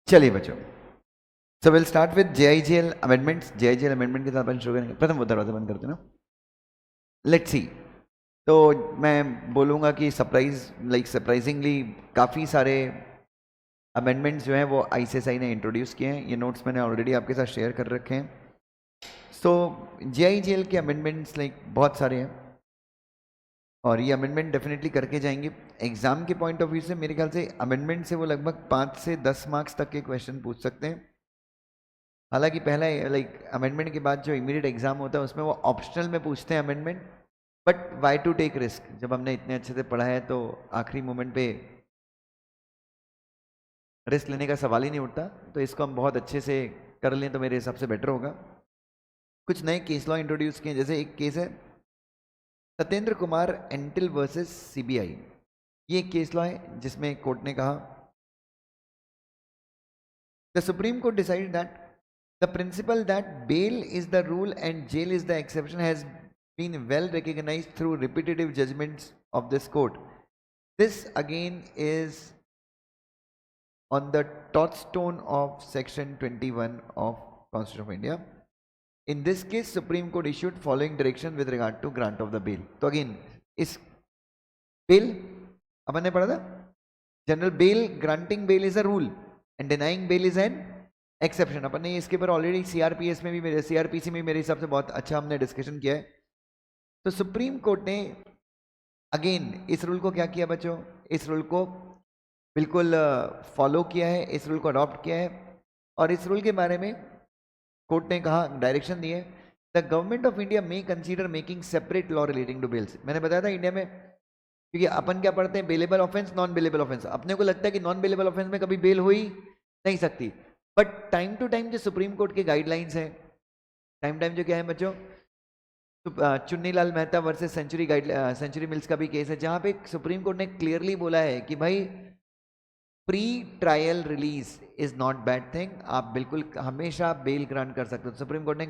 चलिए बच्चों, so will start with JIGL amendments. JIGL amendment के साथ अपन शुरू करेंगे। प्रथम वो दरवाजा बंद करते ना, लेट्स सी। तो मैं बोलूँगा कि सरप्राइजिंगली काफ़ी सारे अमेंडमेंट्स जो हैं वो ICSI ने इंट्रोड्यूस किए हैं। ये नोट्स मैंने ऑलरेडी आपके साथ शेयर कर रखे हैं। सो JIGL के अमेंडमेंट्स बहुत सारे हैं और ये अमेंडमेंट डेफिनेटली करके जाएंगे। एग्जाम के पॉइंट ऑफ व्यू से मेरे ख्याल से अमेंडमेंट से वो लगभग 5 से 10 मार्क्स तक के क्वेश्चन पूछ सकते हैं। हालांकि पहला अमेंडमेंट के बाद जो इमीडिएट एग्जाम होता है उसमें वो ऑप्शनल में पूछते हैं amendment, but why to take risk. जब हमने इतने अच्छे से पढ़ा है तो आखिरी मोमेंट पे रिस्क लेने का सवाल ही नहीं उठता, तो इसको हम बहुत अच्छे से कर लें तो मेरे हिसाब से बेटर होगा। कुछ नए केस लॉ इंट्रोड्यूस किए, जैसे एक केस है Satyendra Kumar until versus CBI। ये एक केस लॉ है जिसमें कोर्ट ने कहा the supreme court decided that the principle that bail is the rule and jail is the exception has been well recognized through repetitive judgments of this court. This again is on the touchstone of section 21 of Constitution of India. In this case, Supreme Court issued following direction with regard to grant of the bail. तो again इस bail अपन ने पढ़ा था, general bail, granting bail is a rule and denying bail is an exception. अपन ने इसके ऊपर ऑलरेडी CRPS में भी, मेरे CRPC में मेरे हिसाब से बहुत अच्छा हमने डिस्कशन किया है। तो सुप्रीम कोर्ट ने अगेन इस रूल को क्या किया बच्चों, इस रूल को बिल्कुल फॉलो किया है, इस रूल को अडॉप्ट किया है। और इस रूल के बारे में कोर्ट ने कहा, डायरेक्शन दिए, the government of India may consider making separate law relating to bails. मैंने बताया था इंडिया में, क्योंकि अपन क्या पढ़ते हैं, bailable offence, non bailable offence. अपने को लगता है कि नॉन बेलेबल ऑफेंस में कभी बेल हो ही नहीं सकती, बट टाइम टू टाइम जो सुप्रीम कोर्ट के गाइडलाइंस हैं, टाइम टाइम जो क्या है बच्चों, Chunnilal Mehta versus Century Mills का भी केस है, जहां पे सुप्रीम कोर्ट ने क्लियरली बोला है कि भाई pre trial release is not bad thing. आप बिल्कुल हमेशा बेल ग्रांट कर सकते हो। सुप्रीम कोर्ट ने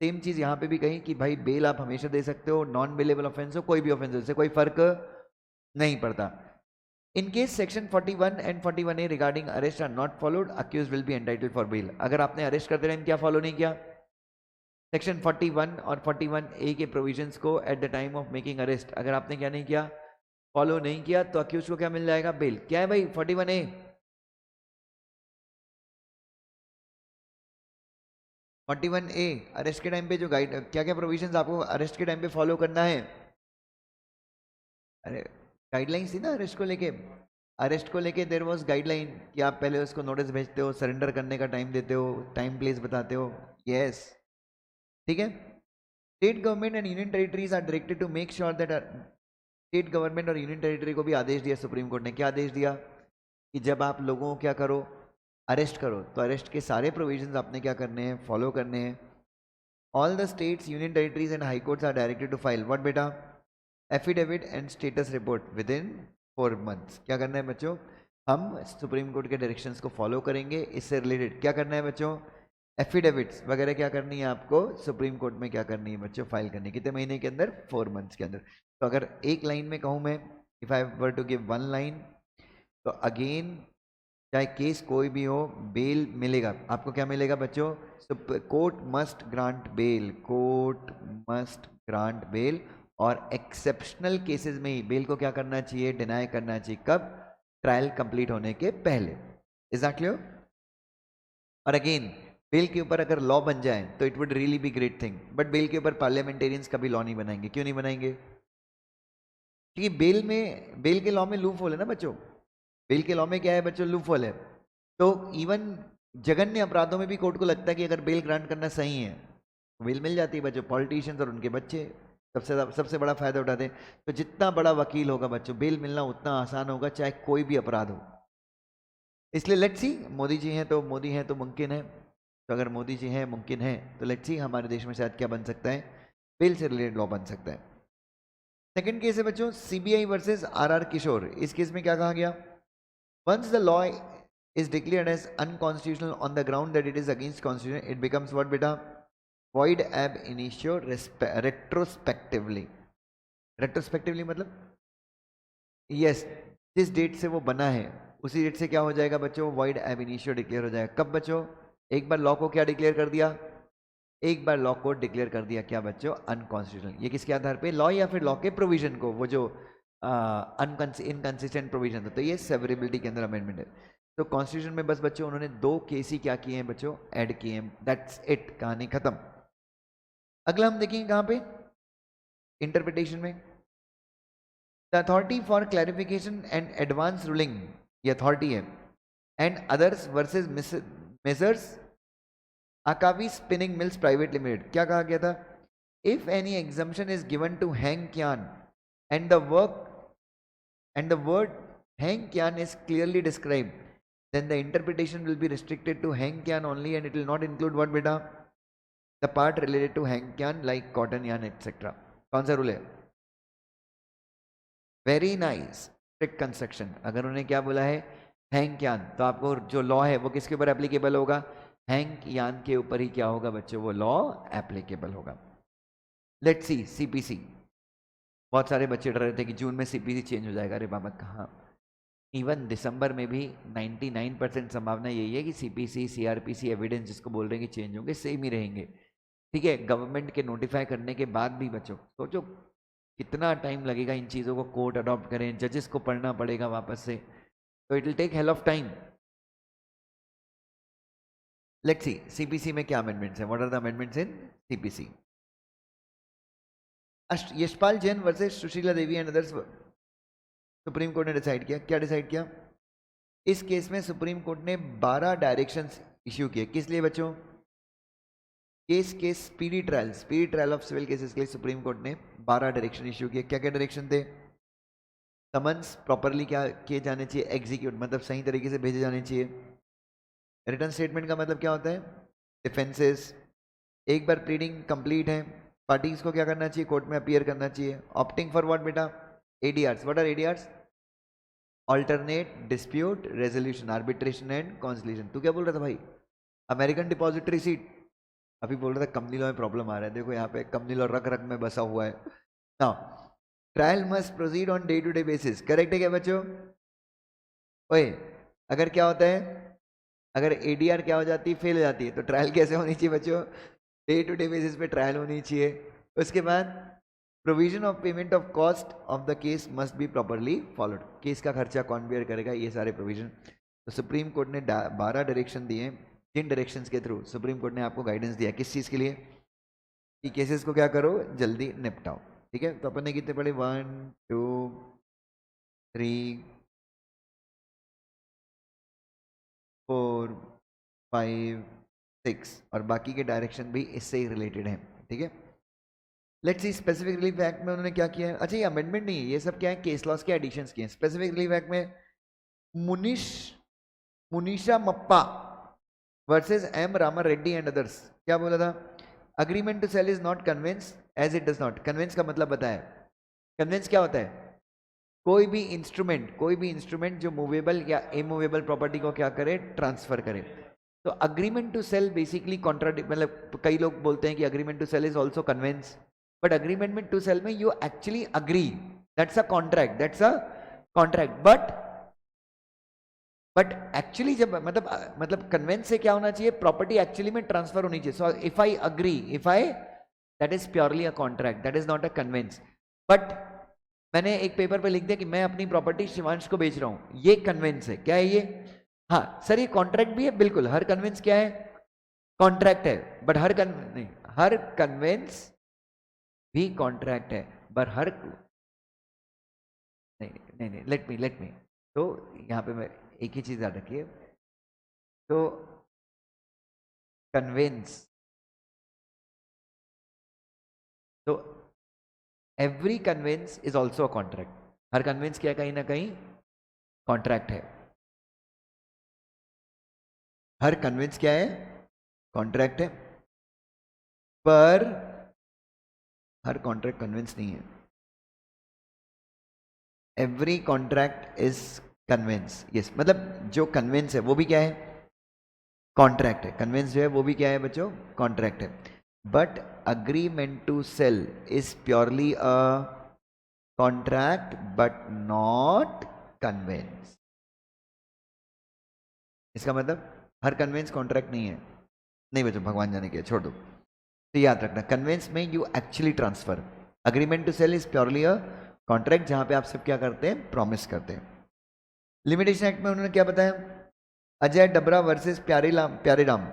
सेम चीज यहां पे भी कही कि भाई बेल आप हमेशा दे सकते हो, नॉन बेलेबल ऑफेंस हो, कोई भी ऑफेंस हो, इससे कोई फर्क नहीं पड़ता। In case section 41 and 41A regarding arrest are not followed, accused will be entitled for bail. अगर आपने अरेस्ट करते टाइम क्या फॉलो नहीं किया, सेक्शन 41 और 41A के प्रोविजंस को at the time of making arrest अगर आपने क्या नहीं किया, फॉलो नहीं किया, तो अक्यूज को क्या मिल जाएगा, बेल। क्या है भाई 41A, 41A अरेस्ट के टाइम पे जो गाइड, क्या क्या प्रोविजंस आपको अरेस्ट के टाइम पे फॉलो करना है। अरे गाइडलाइंस थी ना अरेस्ट को लेके, अरेस्ट को लेके देयर वाज गाइडलाइन कि आप पहले उसको नोटिस भेजते हो, सरेंडर करने का टाइम देते हो, टाइम प्लेस बताते हो। यस, ठीक है। State government and union territories are directed to make sure that, state government और यूनियन टेरिटरी को भी आदेश दिया सुप्रीम कोर्ट ने। क्या आदेश दिया कि जब आप लोगों को क्या करो, अरेस्ट करो, तो अरेस्ट के सारे प्रोविजंस आपने क्या करने हैं, फॉलो करने हैं। All the states, union territories and high courts are directed to file what बेटा, affidavit and status report within 4 months। क्या करना है बच्चों, हम सुप्रीम कोर्ट के डायरेक्शंस को फॉलो करेंगे। इससे रिलेटेड क्या करना है बच्चों, एफिडेविट्स वगैरह क्या करनी है आपको, सुप्रीम कोर्ट में क्या करनी है बच्चों, फाइल करनी है। कितने महीने के अंदर, 4 months के अंदर। तो अगर एक लाइन में कहूँ मैं, if I were to give 1 line, तो अगेन चाहे केस कोई भी हो, बेल मिलेगा आपको। क्या मिलेगा बच्चों, court must grant bail, court must grant bail. और एक्सेप्शनल केसेस में ही बेल को क्या करना चाहिए, डिनाई करना चाहिए। कब, ट्रायल कंप्लीट होने के पहले। Is that clear. और अगेन बेल के ऊपर अगर लॉ बन जाए तो it would really be great thing, but bail के ऊपर पार्लियामेंटेरियंस कभी लॉ नहीं बनाएंगे। क्यों नहीं बनाएंगे, क्योंकि बेल के लॉ में लूप होल है ना बच्चों। बेल के लॉ में क्या है बच्चों, लूप होल है। तो इवन जघन्य अपराधों में भी कोर्ट को लगता है कि अगर बेल ग्रांट करना सही है, बेल मिल जाती है बच्चों। पॉलिटिशियंस और उनके बच्चे सबसे बड़ा फायदा उठाते हैं। तो जितना बड़ा वकील होगा बच्चों, बेल मिलना उतना आसान होगा, चाहे कोई भी अपराध हो। इसलिए लेट्स सी, मोदी जी हैं तो मुमकिन है। तो अगर मोदी जी हैं, मुमकिन है, तो लेट्स सी हमारे देश में शायद क्या बन सकता है, बेल से रिलेटेड लॉ बन सकता है। सेकंड केस है बच्चों CBI वर्सेस RR किशोर। इस केस में क्या कहा गया, once the law is declared as unconstitutional on the ground that it is against constitution, it becomes what beta, void ab initio retrospectively। retrospectively मतलब, yes, जिस date से वो बना है उसी डेट से क्या हो जाएगा बच्चों, वॉइड एब इनिशियो डिक्लेयर हो जाएगा। कब बच्चों, एक बार लॉ को क्या डिक्लेयर कर दिया, एक बार लॉ को डिक्लेयर कर दिया क्या बच्चों, अनकॉन्स्टिट्यूशनल। ये किसके आधार पे, लॉ या फिर लॉ के प्रोविजन को, वो जो इनकंसिस्टेंट प्रोविजन था, तो ये सेवरेबिलिटी के अंदर अमेंडमेंट है। तो कॉन्स्टिट्यूशन में बस बच्चों उन्होंने 2 केस ही क्या किए हैं बच्चों, ऐड किए हैं, दैट्स इट, कहानी खत्म। अगला हम देखेंगे कहां पे, इंटरप्रिटेशन में। The authority for clarification and advance ruling, ये अथॉरिटी है, एंड अदर्स वर्सेस मेजर्स अकावी स्पिनिंग मिल्स प्राइवेट लिमिटेड। क्या कहा गया था, if any exemption is given to hank yarn and the word hank yarn is clearly described, then the interpretation will be restricted to hang kyan only and it will not include what beta, the part related to hang kyan like cotton yarn etc. कौन सा rule है, very nice, strict construction. अगर उन्होंने क्या बोला है, hang क्यान, तो आपको जो लॉ है वो किसके ऊपर एप्लीकेबल होगा, हैंग यान के ऊपर ही क्या होगा बच्चों, वो लॉ एप्लीकेबल होगा। Let's see CPC. बहुत सारे बच्चे डर रहे थे कि जून में सीपीसी चेंज हो जाएगा। अरे बाबा कहाँ, इवन दिसंबर में भी 99% संभावना यही है कि सीपीसी सीआरपीसी एविडेंस जिसको बोल रहे हैं कि चेंज होंगे, सेम ही रहेंगे। ठीक है, गवर्नमेंट के नोटिफाई करने के बाद भी बच्चों सोचो कितना टाइम लगेगा इन चीज़ों को कोर्ट अडॉप्ट करें, जजेस को पढ़ना पड़ेगा वापस से, तो it will take hell of time. Let's see CPC में क्या अमेंडमेंट्स हैं, what are the amendments in CPC. Yashpal Jain versus Sushila Devi and others, Supreme Court ने डिसाइड किया, क्या डिसाइड किया, इस केस में सुप्रीम कोर्ट ने 12 डायरेक्शंस इश्यू किए। किस लिए बच्चों, case speedy trial of civil cases के लिए सुप्रीम कोर्ट ने 12 डायरेक्शन इश्यू किए। क्या क्या डायरेक्शन थे, समन्स प्रॉपरली क्या किए जाने चाहिए, एग्जीक्यूट मतलब सही तरीके से भेजे जाने चाहिए, रिटर्न स्टेटमेंट का मतलब क्या होता है, डिफेंसेस, एक बार प्लीडिंग कंप्लीट है पार्टीज को क्या करना चाहिए, कोर्ट में अपीयर करना चाहिए, ऑप्टिंग फॉर व्हाट बेटा, ADRs. What are ADRs, alternate dispute resolution, arbitration and conciliation. तू क्या बोल रहा था भाई, अमेरिकन डिपॉजिटरी सीट, अभी बोल रहा था कंपनी लॉ में प्रॉब्लम आ रहा है, देखो यहाँ पे कंपनी लॉ रख रख में बसा हुआ है ना। Trial must proceed on day to day basis, correct है क्या बच्चों, ओए अगर क्या होता है, अगर एडीआर क्या हो जाती है, फेल हो जाती है, तो ट्रायल कैसे होनी चाहिए बच्चों, डे टू डे बेसिस पे ट्रायल होनी चाहिए। उसके बाद provision of payment of cost of the case must be properly followed, case का खर्चा कौन बियर करेगा, ये सारे प्रोविजन। तो सुप्रीम कोर्ट ने 12 डायरेक्शन दिए, जिन डायरेक्शंस के थ्रू सुप्रीम कोर्ट ने आपको गाइडेंस दिया किस चीज़ के लिए, कि केसेस को क्या करो जल्दी निपटाओ। ठीक है, तो अपन ने कितने पढ़े, 1 2 3 4 5 6 और बाकी के डायरेक्शन भी इससे ही रिलेटेड हैं। ठीक है, let's see specific relief act में उन्होंने क्या किया है। अच्छा ये अमेंडमेंट नहीं है, ये सब क्या है, केस लॉस के एडिशंस किए हैं। स्पेसिफिक रिलीफ एक्ट में Munishamappa versus M Rama Reddy and others, क्या बोला था, agreement to sale is not conveyance as it does not. Conveyance का मतलब बताया, कन्वेंस क्या होता है, कोई भी इंस्ट्रूमेंट जो मूवेबल या इमूवेबल प्रॉपर्टी को क्या करे, ट्रांसफर करे। तो agreement to sale basically contradict, मतलब कई लोग बोलते हैं कि agreement to sale is also conveyance, but agreement to sale में you actually agree, that's a contract, but actually जब मतलब कन्वेंस से क्या होना चाहिए, प्रॉपर्टी एक्चुअली में ट्रांसफर होनी चाहिए। So if I agree, that is purely a contract, that is not a conveyance. But मैंने एक पेपर पे लिख दिया कि मैं अपनी प्रॉपर्टी शिवांश को बेच रहा हूं, ये कन्वेंस है, क्या है ये, हाँ सर ये कॉन्ट्रैक्ट भी है, बिल्कुल हर कन्वेंस क्या है, कॉन्ट्रैक्ट है, बट हर कन्वेंस भी कॉन्ट्रैक्ट है, पर हर नहीं लेट मी तो यहाँ पे मैं एक ही चीज याद रखिए, तो कन्वेंस, तो every conveyance is also a contract, हर कन्वेंस क्या कहीं ना कहीं कॉन्ट्रैक्ट है, हर कन्वेंस क्या है, कॉन्ट्रैक्ट है, पर हर कॉन्ट्रैक्ट कन्वेंस नहीं है। Every contract is conveyance, yes, मतलब जो कन्वेंस है वो भी क्या है, कॉन्ट्रैक्ट है। कन्वेंस जो है वो भी क्या है बच्चों, कॉन्ट्रैक्ट है। But agreement to sale is purely a contract but not conveyance. इसका मतलब हर कन्वेंस कॉन्ट्रैक्ट नहीं है। नहीं बच्चों, भगवान जाने के, छोड़ दो। तो याद रखना, कन्वेंस में you actually transfer, agreement to sale is purely a contract जहां पे आप सब क्या करते हैं, प्रॉमिस करते हैं। लिमिटेशन एक्ट में उन्होंने क्या बताया, अजय डबरा वर्सेस प्यारे Ram,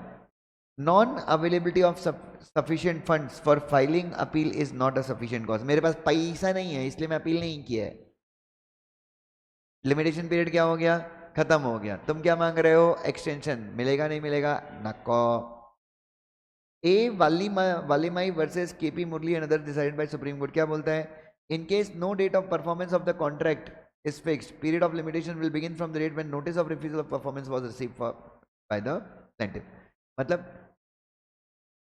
non availability of sufficient funds for filing appeal is not a sufficient cause. मेरे पास पैसा नहीं है इसलिए मैं अपील नहीं किया है। लिमिटेशन पीरियड क्या हो गया, खत्म हो गया। तुम क्या मांग रहे हो, एक्सटेंशन, मिलेगा नहीं मिलेगा, नको। A Valliammai versus KP Murali and other decided by Supreme Court क्या बोलता है, in case no date of performance of the contract is fixed, period of limitation will begin from the date when notice of refusal of performance was received by the plaintiff। मतलब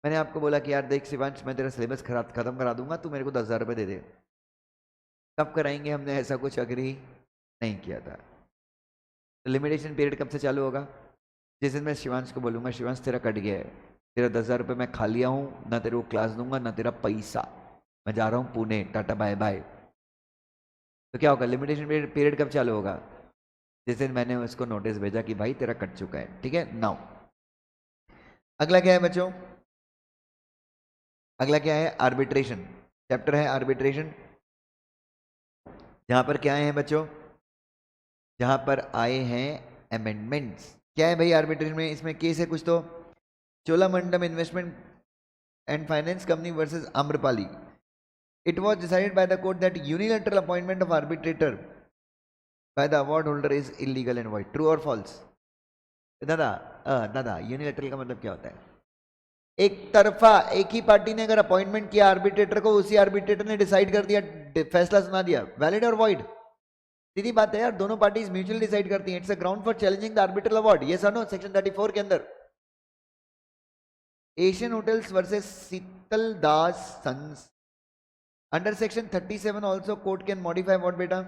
मैंने आपको बोला कि यार देख शिवांश, मैं तेरा सिलेबस खत्म करा दूंगा, तू मेरे को 10,000 रुपये दे दे। कब कराएंगे, हमने ऐसा कुछ अग्री नहीं किया था। तो लिमिटेशन पीरियड कब से चालू होगा, जिस दिन मैं शिवांश को बोलूंगा शिवांश तेरा कट गया है, तेरा 10,000 रुपये मैं खा लिया हूँ, ना तेरे को क्लास दूंगा ना तेरा पैसा, मैं जा रहा हूँ पुणे, टाटा बाय बाय। तो क्या होगा, लिमिटेशन पीरियड कब चालू होगा, जिस दिन मैंने उसको नोटिस भेजा कि भाई तेरा कट चुका है। ठीक है, नाउ अगला क्या है बच्चों, अगला क्या है, आर्बिट्रेशन चैप्टर है, आर्बिट्रेशन। जहां पर क्या है बच्चों, जहां पर आए हैं अमेंडमेंट्स। क्या है भाई आर्बिट्रेशन में, इसमें केस है कुछ तो, Cholamandalam investment and finance company versus Amrapali. It was decided by the court that unilateral appointment of arbitrator by the award holder is illegal and void. True और फॉल्स। दादा दादा, यूनिलैटरल का मतलब क्या होता है, एक तरफा, एक ही पार्टी ने अगर अपॉइंटमेंट किया आर्बिट्रेटर को, उसी आर्बिट्रेटर ने डिसाइड कर दिया, फैसला सुना दिया, वैलिड और वॉइड। सीधी बात है यार, दोनों पार्टीज म्यूचुअली डिसाइड करती हैं। It's a ground for challenging the arbitral award, ये सर नो, सेक्शन 34 के अंदर। Asian hotels versus Sheetal Das sons, under section 37 also court can modify what बेटा,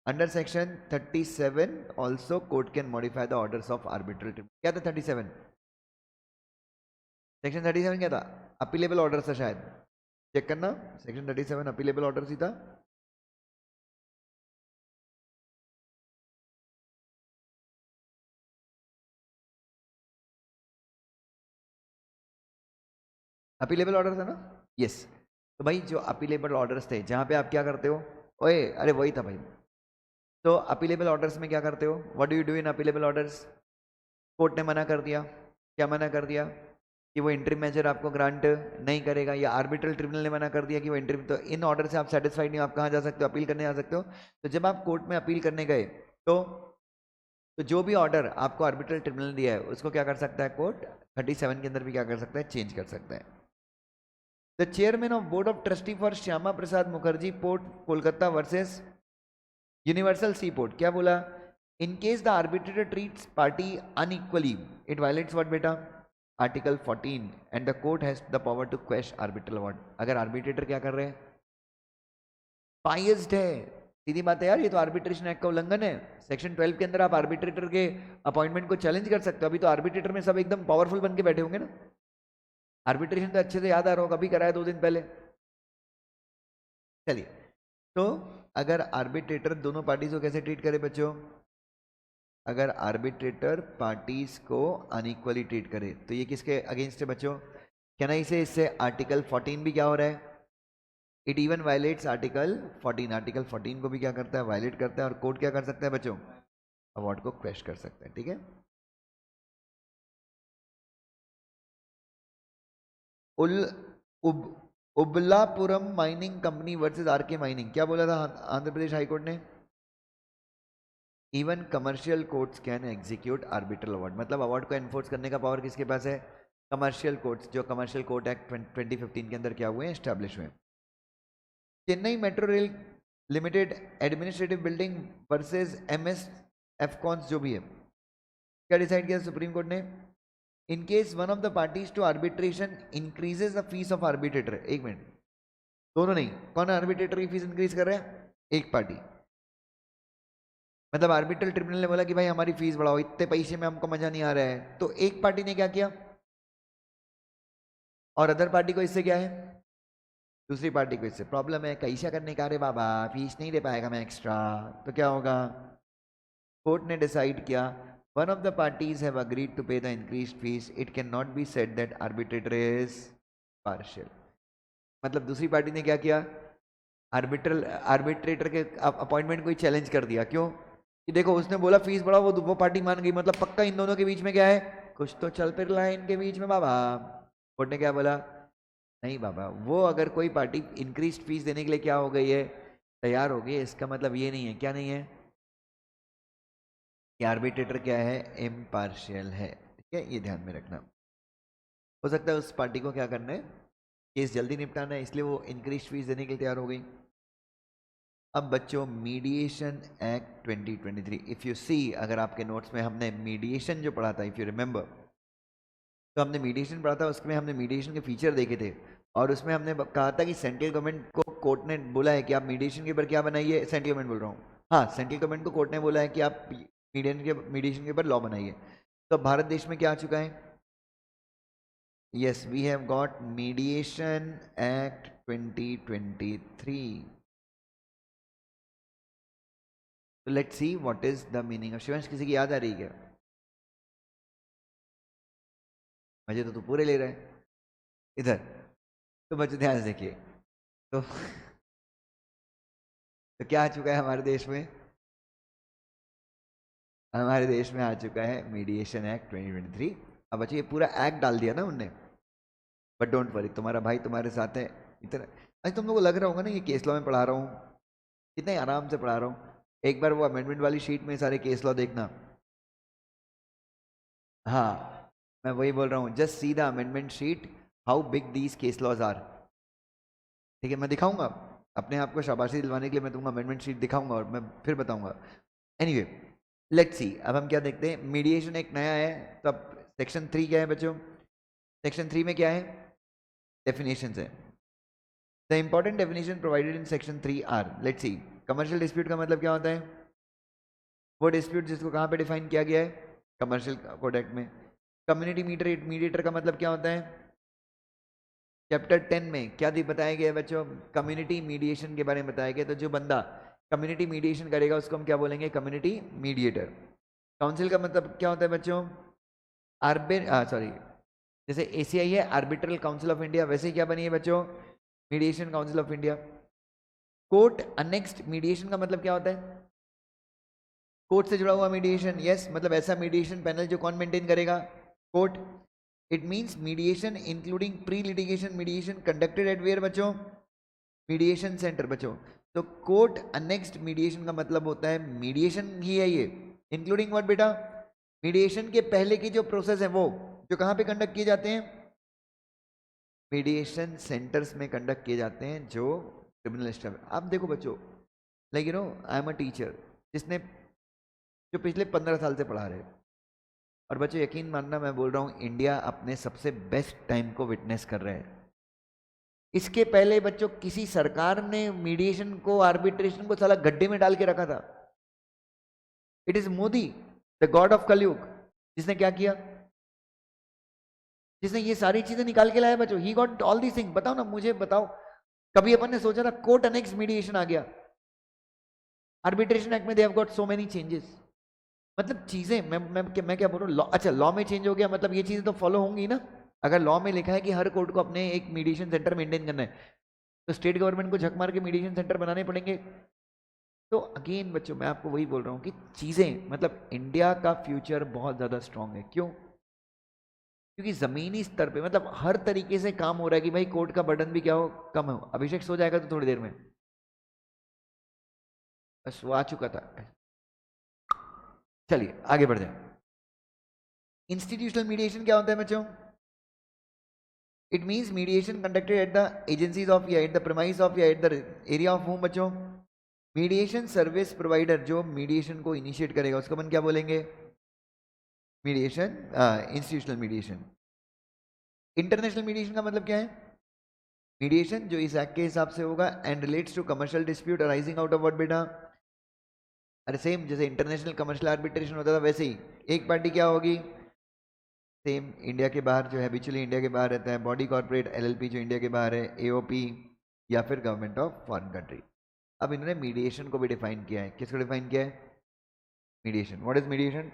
under section 37 also court can modify the orders of arbitral tribunal. क्या था 37, section 37 क्या था, appealable order था शायद, चेक करना, सेक्शन 37 अपीलेबल ऑर्डर ही था। अपीलेबल ऑर्डर था ना, यस। तो भाई जो अपीलेबल ऑर्डर्स थे, जहां पे आप क्या करते हो, ओए अरे वही था भाई। तो अपीलेबल ऑर्डर्स में क्या करते हो, what do you do in appealable orders. Court ने मना कर दिया, क्या मना कर दिया, कि वो इंटरिम मेजर आपको ग्रांट नहीं करेगा, या आर्बिट्रल ट्रिब्यूनल ने मना कर दिया कि वो इंटरिम, तो इन ऑर्डर से आप सेटिस्फाइड नहीं हो, आप कहाँ जा सकते हो, अपील करने जा सकते हो। तो जब आप कोर्ट में अपील करने गए, तो जो भी ऑर्डर आपको आर्बिट्रल ट्रिब्यूनल ने दिया है, उसको क्या कर सकता है कोर्ट, 37 के अंदर भी क्या कर सकता है, चेंज कर सकता है। The chairman of board of trustee for Shyama Prasad Mukherjee port Kolkata versus universal sea port, क्या बोला, in case the arbitrator treats party unequally it violates what बेटा, article 14 and the court has the power to quash arbitral award. अगर arbitrator क्या कर रहे हैं, biased है, सीधी बात है यार, ये तो आर्बिट्रेशन एक्ट का उल्लंघन है। सेक्शन 12 के अंदर आप आर्बिट्रेटर के अपॉइंटमेंट को चैलेंज कर सकते हो। अभी तो आर्बिट्रेटर में सब एकदम पावरफुल बन के बैठे होंगे ना, आर्बिट्रेशन तो अच्छे से याद आ रहा होगा, अभी कराया 2 दिन पहले। चलिए, तो अगर आर्बिट्रेटर दोनों पार्टीज को कैसे ट्रीट करे बच्चों, अगर आर्बिट्रेटर पार्टीज को अनइक्वली ट्रीट करे, तो ये किसके अगेंस्ट है बच्चों, क्या नहीं से इससे आर्टिकल 14 भी क्या हो रहा है, it even violets article 14, article 14 को भी क्या करता है, वायलेट करता है। और कोर्ट क्या कर सकता है बच्चों, अवार्ड को क्वेश कर सकता है। ठीक है, उल उब Obulapuram mining company versus RK mining, क्या बोला था आंध्र प्रदेश हाईकोर्ट ने, even commercial courts can execute arbitral award. मतलब अवार्ड को एनफोर्स करने का पावर किसके पास है, कमर्शियल कोर्ट्स, जो कमर्शियल कोर्ट एक्ट 2015 के अंदर क्या हुए हैं, एस्टैब्लिश हुए। Chennai metro rail limited administrative building versus MS Afcons, जो भी है, क्या डिसाइड किया सुप्रीम कोर्ट ने, in case one of the parties to arbitration increases the fees of arbitrator. एक मिनट, दोनों नहीं, कौन आर्बिट्रेटर की फीस इंक्रीज कर रहा है, एक पार्टी। मतलब आर्बिट्रल ट्रिब्यूनल ने बोला कि भाई हमारी फीस बढ़ाओ, इतने पैसे में हमको मजा नहीं आ रहा है, तो एक पार्टी ने क्या किया, और अदर पार्टी को इससे क्या है, दूसरी पार्टी को इससे प्रॉब्लम है, कैसा करने का, अरे बाबा फीस नहीं दे पाएगा मैं एक्स्ट्रा, तो क्या होगा, कोर्ट ने डिसाइड किया one of the parties have agreed to pay the increased fees, it cannot be said that arbitrator is partial. मतलब दूसरी पार्टी ने क्या किया, आर्बिट्रेटर के अपॉइंटमेंट को ही चैलेंज कर दिया। क्यों कि देखो उसने बोला फीस बढ़ाओ, वो पार्टी मान गई, मतलब पक्का इन दोनों के बीच में क्या है, कुछ तो चल फिर रहा है इनके बीच में बाबा। कोर्ट ने क्या बोला, नहीं बाबा, वो अगर कोई पार्टी इंक्रीज फीस देने के लिए क्या हो गई है, तैयार हो गई है, इसका मतलब ये नहीं है, क्या नहीं है, कि आर्बिट्रेटर क्या है, इम्पार्शियल है। ठीक है, ये ध्यान में रखना। हो सकता है उस पार्टी को क्या करना है, केस जल्दी निपटाना है, इसलिए वो इंक्रीज फीस देने के लिए तैयार हो गई। अब बच्चों mediation act 2023, if you see, अगर आपके नोट्स में हमने मीडिएशन जो पढ़ा था, इफ़ यू रिमेंबर, तो हमने मीडिएशन पढ़ा था, उसमें हमने मीडिएशन के फीचर देखे थे, और उसमें हमने कहा था कि सेंट्रल गवर्नमेंट को कोर्ट ने बोला है कि आप मीडिएशन के ऊपर क्या बनाइए, सेंट्रल गवर्नमेंट बोल रहा हूँ, हाँ सेंट्रल गवर्नमेंट को कोर्ट ने बोला है कि आप मीडिएशन के ऊपर लॉ बनाइए। तो भारत देश में क्या आ चुका है, yes we have got mediation act 2023। तो let's see what is the meaning of, Shivansh किसी की याद आ रही है क्या, मजे तो तू पूरे ले रहा है इधर। तो बच्चों ध्यान से देखिए, तो तो क्या आ चुका है हमारे देश में, हमारे देश में आ चुका है मीडिएशन एक्ट 2023। अब बच्चों ये पूरा एक्ट डाल दिया ना उनने, बट डोंट वरी, तुम्हारा भाई तुम्हारे साथ है इतना। आज तुम लोगों को लग रहा होगा ना ये केस लॉ में पढ़ा रहा हूँ, कितने आराम से पढ़ा रहा हूँ। एक बार वो अमेंडमेंट वाली शीट में सारे केस लॉ देखना, हाँ मैं वही बोल रहा हूँ, just see the amendment sheet, how big these case laws are. ठीक है, मैं दिखाऊंगा अपने आप को शाबाशी दिलवाने के लिए, मैं दूंगा अमेंडमेंट शीट दिखाऊंगा और मैं फिर बताऊंगा। एनीवे लेट्स सी, अब हम क्या देखते हैं, मीडिएशन एक नया है, तो अब सेक्शन 3 क्या है बच्चों, सेक्शन 3 में क्या है, डेफिनेशंस है। The important definition provided in section 3 are, let's see, commercial dispute का मतलब क्या होता है, वो डिस्प्यूट जिसको कहाँ पे डिफाइन किया गया है, कमर्शियल कोड एक्ट में। कम्युनिटी मीडिएटर का मतलब क्या होता है, चैप्टर 10 में क्या बताया गया है बच्चों, कम्युनिटी मीडिएशन के बारे में बताया गया। तो जो बंदा कम्युनिटी मीडिएशन करेगा उसको हम क्या बोलेंगे, कम्युनिटी मीडिएटर। काउंसिल का मतलब क्या होता है बच्चों, सॉरी, जैसे एसीआई है आर्बिट्रल काउंसिल ऑफ इंडिया, वैसे ही क्या बनी है बच्चों, mediation council of India. Court annexed mediation का मतलब क्या होता है, कोर्ट से जुड़ा हुआ मीडिएशन, यस, मतलब ऐसा मीडिएशन पैनल जो कौन मेंटेन करेगा, court. It means mediation including pre litigation mediation conducted at where बच्चों, मीडिएशन सेंटर बच्चों। तो कोर्ट अनेक्स्ट मीडिएशन का मतलब होता है मीडिएशन ही है ये, इंक्लूडिंग व्हाट बेटा, मीडिएशन के पहले की जो प्रोसेस है वो जो कहाँ पे कंडक्ट किए जाते हैं, मीडिएशन सेंटर्स में कंडक्ट किए जाते हैं जो क्रिमिनल स्टेप। आप देखो बच्चों, like you know I am a teacher जिसने जो पिछले 15 साल से पढ़ा रहे, और बच्चों यकीन मानना मैं बोल रहा हूँ इंडिया अपने सबसे बेस्ट टाइम को विटनेस कर रहे हैं। इसके पहले बच्चों किसी सरकार ने मीडिएशन को, आर्बिट्रेशन को साला गड्ढे में डाल के रखा था। It is Modi the God of कलयुग, जिसने क्या किया, जिसने ये सारी चीजें निकाल के लाया बच्चों, he got all these thing. बताओ ना मुझे, बताओ कभी अपन ने सोचा था कोर्ट अनेक्स मीडिएशन आ गया, आर्बिट्रेशन एक्ट में they have got so many changes. मतलब चीजें मैं क्या बोल रहा हूँ, अच्छा लॉ में चेंज हो गया, मतलब ये चीजें तो फॉलो होंगी ना। अगर लॉ में लिखा है कि हर कोर्ट को अपने एक मीडिएशन सेंटर मेंटेन करना है, तो स्टेट गवर्नमेंट को झक मार के मीडिएशन सेंटर बनाने पड़ेंगे। तो अगेन बच्चों मैं आपको वही बोल रहा हूँ कि चीजें, मतलब इंडिया का फ्यूचर बहुत ज्यादा स्ट्रांग है। क्यों, क्योंकि जमीनी स्तर पे मतलब हर तरीके से काम हो रहा है कि भाई कोर्ट का बर्डन भी क्या हो, कम हो। अभिषेक सो जाएगा तो थोड़ी देर में, बस वो आ चुका था। चलिए आगे बढ़ जाए। इंस्टीट्यूशनल मीडिएशन क्या होता है बच्चों, it means mediation conducted at the agencies of या एट द प्रेमाइस ऑफ या at the area of whom बच्चों। मीडिएशन सर्विस प्रोवाइडर जो मीडिएशन को इनिशिएट करेगा उसको अपन क्या बोलेंगे, mediation, institutional mediation. International mediation का मतलब क्या है, मीडिएशन जो इस एक्ट के हिसाब से होगा and relates to commercial dispute arising out of what बेटा, अरे सेम जैसे इंटरनेशनल कमर्शियल आर्बिट्रेशन होता था वैसे ही एक पार्टी क्या होगी, सेम इंडिया के बाहर जो हैबिचुअली इंडिया के बाहर रहता है, बॉडी कॉर्पोरेट एलएलपी जो इंडिया के बाहर है, एओपी या फिर गवर्नमेंट ऑफ फॉरेन कंट्री। अब इन्होंने मीडिएशन को भी डिफाइन किया है, किसको डिफाइन किया है, mediation. What is mediation,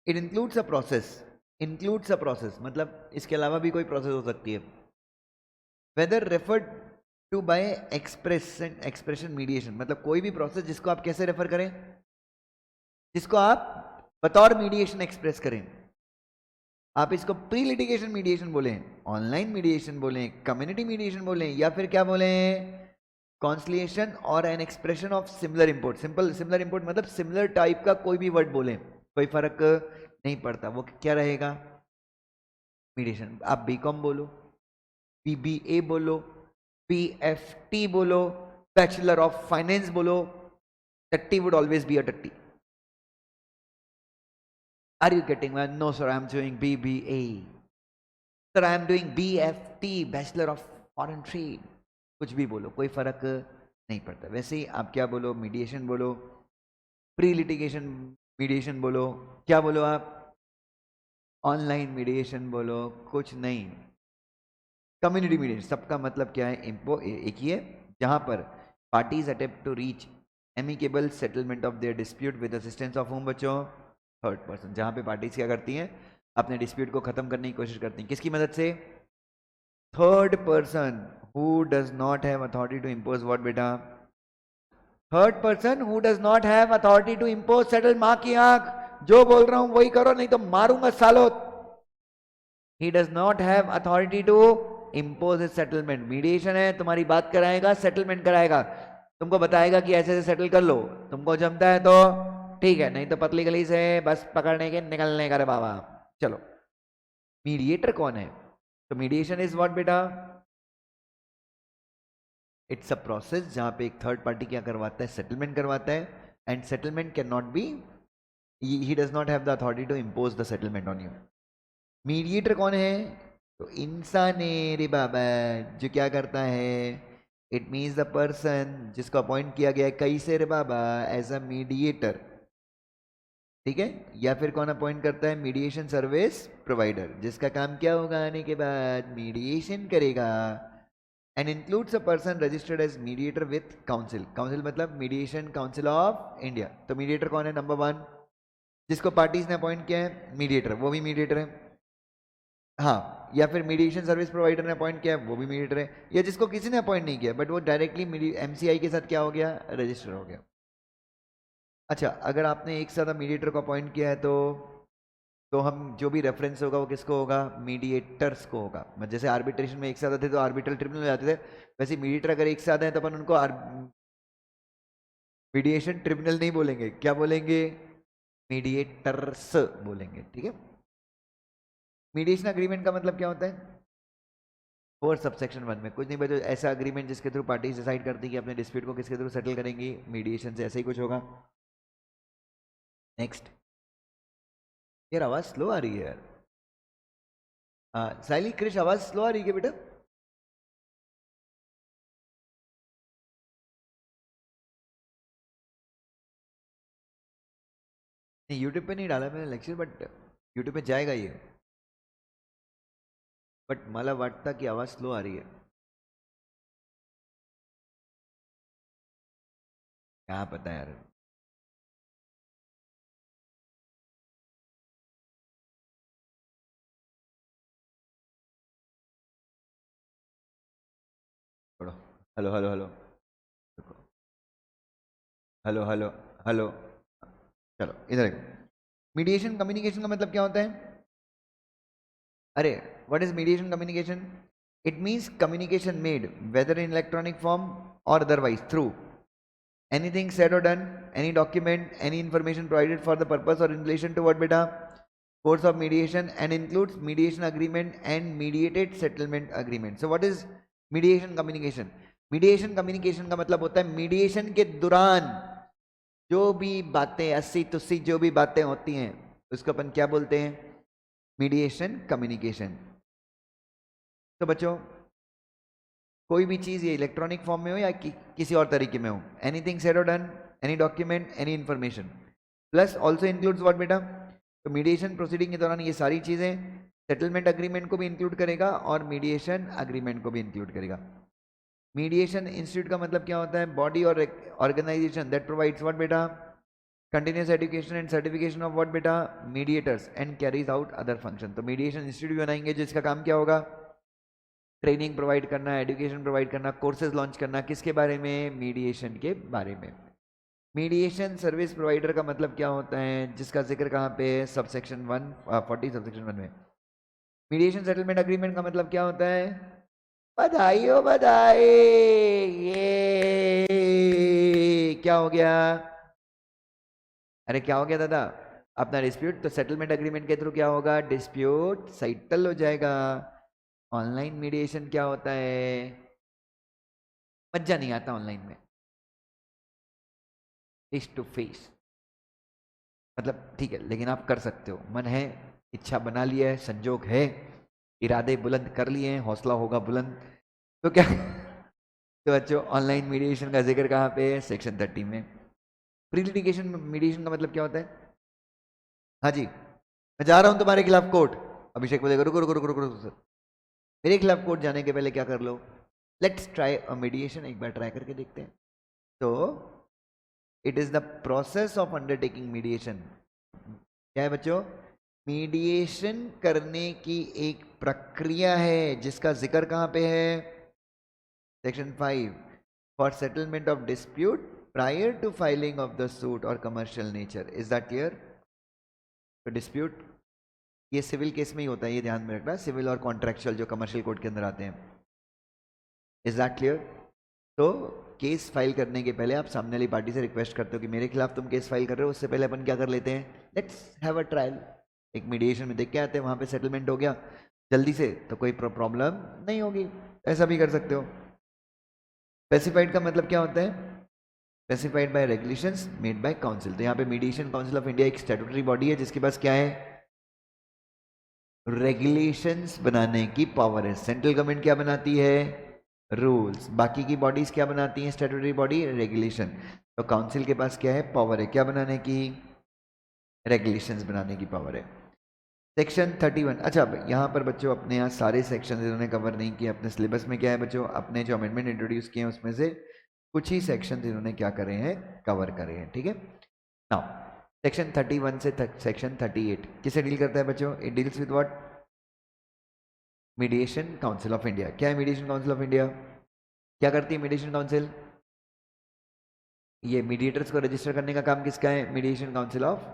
it includes a process मतलब इसके अलावा भी कोई प्रोसेस हो सकती है। Whether referred to by expression mediation मतलब कोई भी प्रोसेस जिसको आप कैसे रेफर करें, जिसको आप बतौर मीडिएशन एक्सप्रेस करें। आप इसको प्री लिटिगेशन मीडिएशन बोलें, ऑनलाइन मीडिएशन बोलें, कम्युनिटी मीडिएशन बोलें, या फिर क्या बोलें, कॉन्सलिएशन और an expression of similar import. Similar import मतलब सिमिलर टाइप का कोई भी वर्ड बोलें, कोई फर्क नहीं पड़ता, वो क्या रहेगा, मीडिएशन। आप बीकॉम बोलो, बीबीए बोलो, पीएफटी बोलो, बैचलर ऑफ फाइनेंस बोलो, टट्टी वुड ऑलवेज बी अ टट्टी। Are you getting me? No, sir, I'm doing BBA. Sir, I'm doing BFT, Bachelor of Foreign Trade. कुछ भी बोलो, कोई फर्क नहीं पड़ता। वैसे ही आप क्या बोलो, मीडिएशन बोलो, प्री लिटिगेशन मीडिएशन बोलो, क्या बोलो आप, ऑनलाइन मीडिएशन बोलो, कुछ नहीं। कम्युनिटी मीडिएशन, सबका मतलब क्या है, एक ही है, जहां पर parties attempt to reach amicable settlement of their dispute with assistance of whom बच्चों, थर्ड पर्सन। जहां पे पार्टीज क्या करती हैं, अपने डिस्प्यूट को खत्म करने की कोशिश करती हैं, किसकी मदद से, third person who does not have authority to impose what बेटा, third person who does not have authority to impose settle. मां की आंख, जो बोल रहा हूं वही करो नहीं तो मारूंगा सालो। He does not have authority to impose a settlement. Mediation है, तुम्हारी बात कराएगा, सेटलमेंट कराएगा, तुमको बताएगा कि ऐसे ऐसे सेटल कर लो, तुमको जमता है तो ठीक है, नहीं तो पतली गली से बस पकड़ने के निकलने का रे बाबा। चलो, मीडिएटर कौन है, तो मीडिएशन इज व्हाट बेटा, इट्स अ प्रोसेस जहां पे एक थर्ड पार्टी क्या करवाता है, सेटलमेंट करवाता है, and settlement can not be, he does not have the authority to impose the settlement on you. Mediator कौन है, तो इंसान है रे बाबा, जो क्या करता है, इट मीन्स द पर्सन जिसको अपॉइंट किया गया है कैसे रे बाबा, एज अ मीडिएटर, ठीक है। या फिर कौन अपॉइंट करता है, मीडिएशन सर्विस प्रोवाइडर, जिसका काम क्या होगा, आने के बाद मीडिएशन करेगा, and includes a person registered as mediator with council. Council मतलब मीडिएशन काउंसिल ऑफ इंडिया। तो मीडिएटर कौन है, नंबर वन, जिसको पार्टीज ने अपॉइंट किया है, मीडिएटर, वो भी मीडिएटर है, हाँ। या फिर मीडिएशन सर्विस प्रोवाइडर ने अपॉइंट किया है, वो भी मीडिएटर है, या जिसको किसी ने अपॉइंट नहीं किया बट वो डायरेक्टली एमसीआई के साथ क्या हो गया, रजिस्टर हो गया। अच्छा, अगर आपने एक साथ मीडिएटर को अपॉइंट किया है तो हम जो भी रेफरेंस होगा वो किसको होगा, मीडिएटर्स को होगा। जैसे आर्बिट्रेशन में एक साथ आते तो आर्बिट्रल ट्रिब्यूनल हो जाते थे, वैसे मीडिएटर अगर एक साथ हैं तो अपन उनको मीडिएशन ट्रिब्यूनल नहीं बोलेंगे, क्या बोलेंगे, मीडिएटर्स बोलेंगे, ठीक है। मीडिएशन अग्रीमेंट का मतलब क्या होता है, फोर सबसेक्शन वन में कुछ नहीं बचे, ऐसा अग्रीमेंट जिसके थ्रू पार्टीज डिसाइड करती है कि अपने डिस्प्यूट को किसके थ्रू सेटल करेंगी, मीडिएशन से, ऐसा ही कुछ होगा। नेक्स्ट, यार आवाज स्लो आ रही है यार, साइली क्रिश आवाज स्लो आ रही है बेटा, नहीं यूट्यूब पे नहीं डाला मैंने लेक्चर, बट यूट्यूब पे जाएगा ये, बट मला वाटता की आवाज स्लो आ रही है, क्या पता यार। छोड़ो, hello hello hello, hello hello hello, चलो इधर देखो। मीडिएशन कम्युनिकेशन का मतलब क्या होता है, अरे what is mediation communication, it means communication made whether in electronic form और otherwise through anything said or done, any document, any information provided for the purpose or in relation to what beta, course of mediation, and includes mediation agreement and mediated settlement agreement. So what is mediation communication, mediation communication का मतलब होता है mediation के दौरान जो भी बातें अस्सी तुस्सी जो भी बातें होती हैं उसको अपन क्या बोलते हैं, मीडिएशन कम्युनिकेशन। तो बच्चों कोई भी चीज़ ये इलेक्ट्रॉनिक फॉर्म में हो या किसी और तरीके में हो, एनीथिंग सेड और done, any document, any information, plus also includes what बेटा, तो मीडिएशन प्रोसीडिंग के दौरान ये सारी चीज़ें सेटलमेंट अग्रीमेंट को भी इंक्लूड करेगा और मीडिएशन अग्रीमेंट को भी इंक्लूड करेगा। मीडिएशन इंस्टीट्यूट का मतलब क्या होता है, बॉडी और ऑर्गेनाइजेशन दैट प्रोवाइड्स व्हाट बेटा, continuous education and certification of what बेटा, mediators and carries out other function. तो मीडिएशन इंस्टीट्यूट बनाएंगे जिसका काम क्या होगा, ट्रेनिंग प्रोवाइड करना, एजुकेशन प्रोवाइड करना, कोर्सेज लॉन्च करना, किसके बारे में, मीडिएशन के बारे में। मीडिएशन सर्विस प्रोवाइडर का मतलब क्या होता है, जिसका जिक्र कहाँ पे है, सबसेक्शन 140 सबसेक्शन 1 में। मीडिएशन सेटलमेंट अग्रीमेंट का मतलब क्या होता है, बधाई हो बधाई, ये क्या हो गया, अरे क्या हो गया दादा, अपना डिस्प्यूट तो सेटलमेंट अग्रीमेंट के थ्रू क्या होगा, डिस्प्यूट सेटल हो जाएगा। ऑनलाइन मीडिएशन क्या होता है, मजा नहीं आता ऑनलाइन में, फेस टू फेस, मतलब ठीक है, लेकिन आप कर सकते हो, मन है, इच्छा बना लिया है, संजोग है, इरादे बुलंद कर लिए हैं, हौसला होगा बुलंद, तो क्या तो बच्चों ऑनलाइन मीडिएशन का जिक्र कहाँ पे है, सेक्शन 30 में। प्री लिटिगेशन मीडिएशन का मतलब क्या होता है, हाँ जी, मैं जा रहा हूं तुम्हारे खिलाफ कोर्ट, अभिषेक बोलेगा रुको रुको रुको रुको रुको सर, मेरे खिलाफ कोर्ट जाने के पहले क्या कर लो, लेट्स ट्राई अ मीडिएशन, एक बार ट्राई करके देखते हैं। तो it is the process of undertaking mediation, क्या है बच्चों, मीडिएशन करने की एक प्रक्रिया है जिसका जिक्र कहां पे है, section 5, for settlement of dispute prior to filing of the suit और commercial nature, is that clear. तो डिस्प्यूट ये सिविल केस में ही होता है, ये ध्यान में रखना, सिविल और कॉन्ट्रेक्चुअल जो कमर्शियल कोर्ट के अंदर आते हैं, इज दैट क्लियर। तो केस फाइल करने के पहले आप सामने वाली पार्टी से रिक्वेस्ट करते हो कि मेरे खिलाफ तुम केस फाइल कर रहे हो, उससे पहले अपन क्या कर लेते हैं, लेट्स हैव अ ट्रायल, एक मीडिएशन में देख के आते हैं, वहां पे सेटलमेंट हो गया जल्दी से तो कोई प्रॉब्लम नहीं होगी, ऐसा भी कर सकते हो। स्पेसिफाइड का मतलब क्या होता है, specified by regulations made by council. तो यहाँ पे मीडिएशन काउंसिल ऑफ इंडिया एक स्टैट्यूटरी बॉडी है जिसके पास क्या है, रेगुलेशंस बनाने की पावर है। सेंट्रल गवर्नमेंट क्या बनाती है, रूल्स, बाकी की बॉडीज क्या बनाती हैं, स्टैट्यूटरी बॉडी रेगुलेशन। तो काउंसिल के पास क्या है, पावर है, क्या बनाने की, रेगुलेशंस बनाने की पावर है। सेक्शन 31, अच्छा यहाँ पर बच्चों अपने यहाँ सारे सेक्शन इन्होंने कवर नहीं किए, अपने सिलेबस में क्या है बच्चों, अपने जो अमेंडमेंट इंट्रोड्यूस किए हैं उसमें से कुछ ही सेक्शन इन्होंने क्या करे हैं, कवर करे हैं, ठीक है। नाउ सेक्शन 31 से सेक्शन 38 किसे डील करता है बच्चों, it deals with what, mediation council of India. क्या है मीडिएशन काउंसिल ऑफ इंडिया, क्या करती है मीडिएशन काउंसिल, ये मीडिएटर्स को रजिस्टर करने का काम किसका है, मीडिएशन काउंसिल ऑफ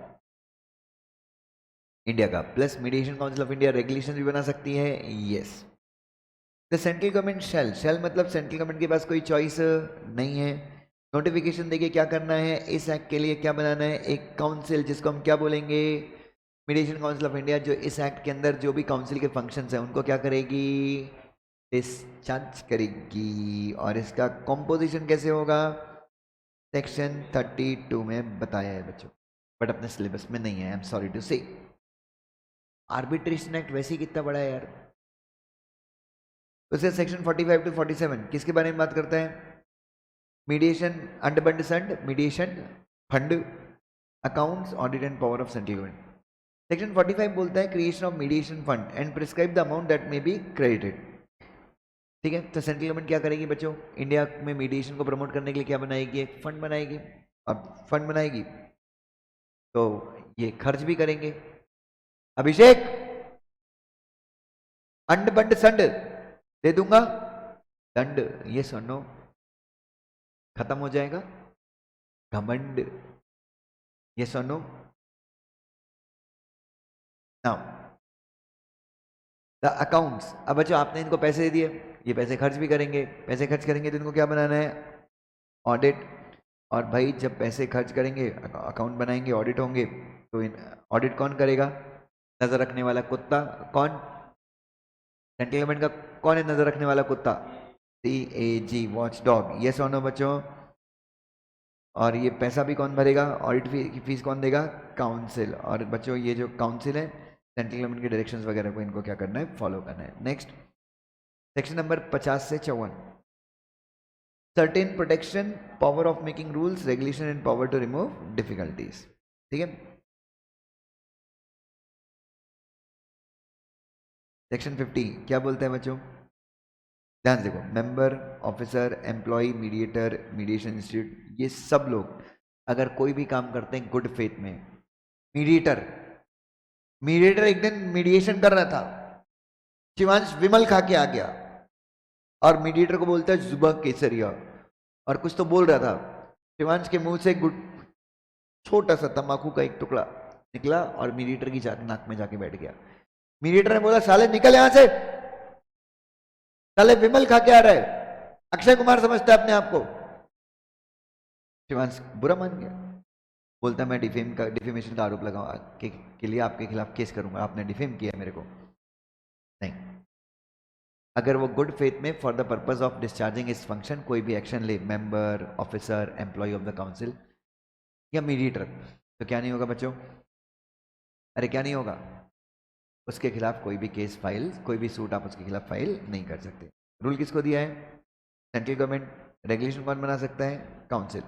इंडिया का, plus mediation council of India regulation भी बना सकती है, yes. The central government shall मतलब सेंट्रल गवर्नमेंट के पास कोई चॉइस नहीं है, नोटिफिकेशन देके क्या करना है, इस एक्ट के लिए क्या बनाना है, एक काउंसिल जिसको हम क्या बोलेंगे, मीडिएशन काउंसिल ऑफ इंडिया, जो इस एक्ट के अंदर जो भी काउंसिल के फंक्शंस हैं उनको क्या करेगी, डिस्चार्ज करेगी। और इसका कॉम्पोजिशन कैसे होगा, सेक्शन 32 में बताया है बच्चों, बट अपने सिलेबस में नहीं है, आई एम सॉरी टू से। आर्बिट्रेशन एक्ट वैसे ही कितना बड़ा है यार, उसके सेक्शन 45 टू 47 किसके बारे में बात करता है, मीडिएशन अंडर संड, mediation fund, accounts, audit and power of central government. Section 45 बोलता है creation of mediation fund and prescribe the amount that may be credited, ठीक है। तो सेंट्रल गवर्नमेंट क्या करेगी बच्चों, इंडिया में मीडिएशन को प्रमोट करने के लिए क्या बनाएगी, एक फंड बनाएगी, अब फंड बनाएगी तो ये खर्च भी करेंगे। अभिषेक अंड बंड संड दे दूंगा, दंड ये सुनो खत्म हो जाएगा, घमंड ये सुनो। नाउ द अकाउंट्स, अब बच्चों आपने इनको पैसे दे दिए, ये पैसे खर्च भी करेंगे, पैसे खर्च करेंगे तो इनको क्या बनाना है, ऑडिट। और भाई जब पैसे खर्च करेंगे अकाउंट बनाएंगे, ऑडिट होंगे, तो ऑडिट कौन करेगा, नजर रखने वाला कुत्ता कौन, सेंट्रल गवर्नमेंट का कौन है नजर रखने वाला कुत्ता, CAG वॉच डॉग, ये सोनो बच्चों। और ये पैसा भी कौन भरेगा, ऑडिट की फीस कौन देगा, काउंसिल। और बच्चों ये जो काउंसिल है सेंट्रल गवर्नमेंट के डायरेक्शंस वगैरह को इनको क्या करना है, फॉलो करना है। नेक्स्ट सेक्शन नंबर 50 से 54, certain protection, power of making rules, regulation and power to remove difficulties, ठीक है। सेक्शन 50 क्या बोलते हैं बच्चों, ध्यान देखो, member, officer, employee, mediator, mediation institute, ये सब लोग अगर कोई भी काम करते हैं गुड फेथ में। मीडिएटर मीडिएटर एक दिन मीडिएशन कर रहा था, शिवांश विमल खा के आ गया और मीडिएटर को बोलता है जुबा केसरिया, और कुछ तो बोल रहा था। शिवांश के मुंह से गुड छोटा सा तंबाकू का एक टुकड़ा निकला और मीडिएटर की नाक में जाके बैठ गया। मीडिएटर ने बोला साले निकल यहां से, साले विमल खा के आ रहा है, अक्षय कुमार समझता है अपने आप को। शिवांश बुरा मान गया, बोलता मैं डिफेमेशन का आरोप लगा के लिए आपके खिलाफ केस करूंगा, आपने डिफेम किया मेरे को। नहीं, अगर वो गुड फेथ में for the purpose of discharging इस फंक्शन कोई भी एक्शन ले, member, officer, employee of the council या मीडिएटर, तो क्या नहीं होगा बच्चों? अरे क्या नहीं होगा? उसके खिलाफ कोई भी केस फाइल, कोई भी सूट आप उसके खिलाफ फाइल नहीं कर सकते। रूल किसको दिया है? Central government. रेगुलेशन कौन बना सकता है? Council.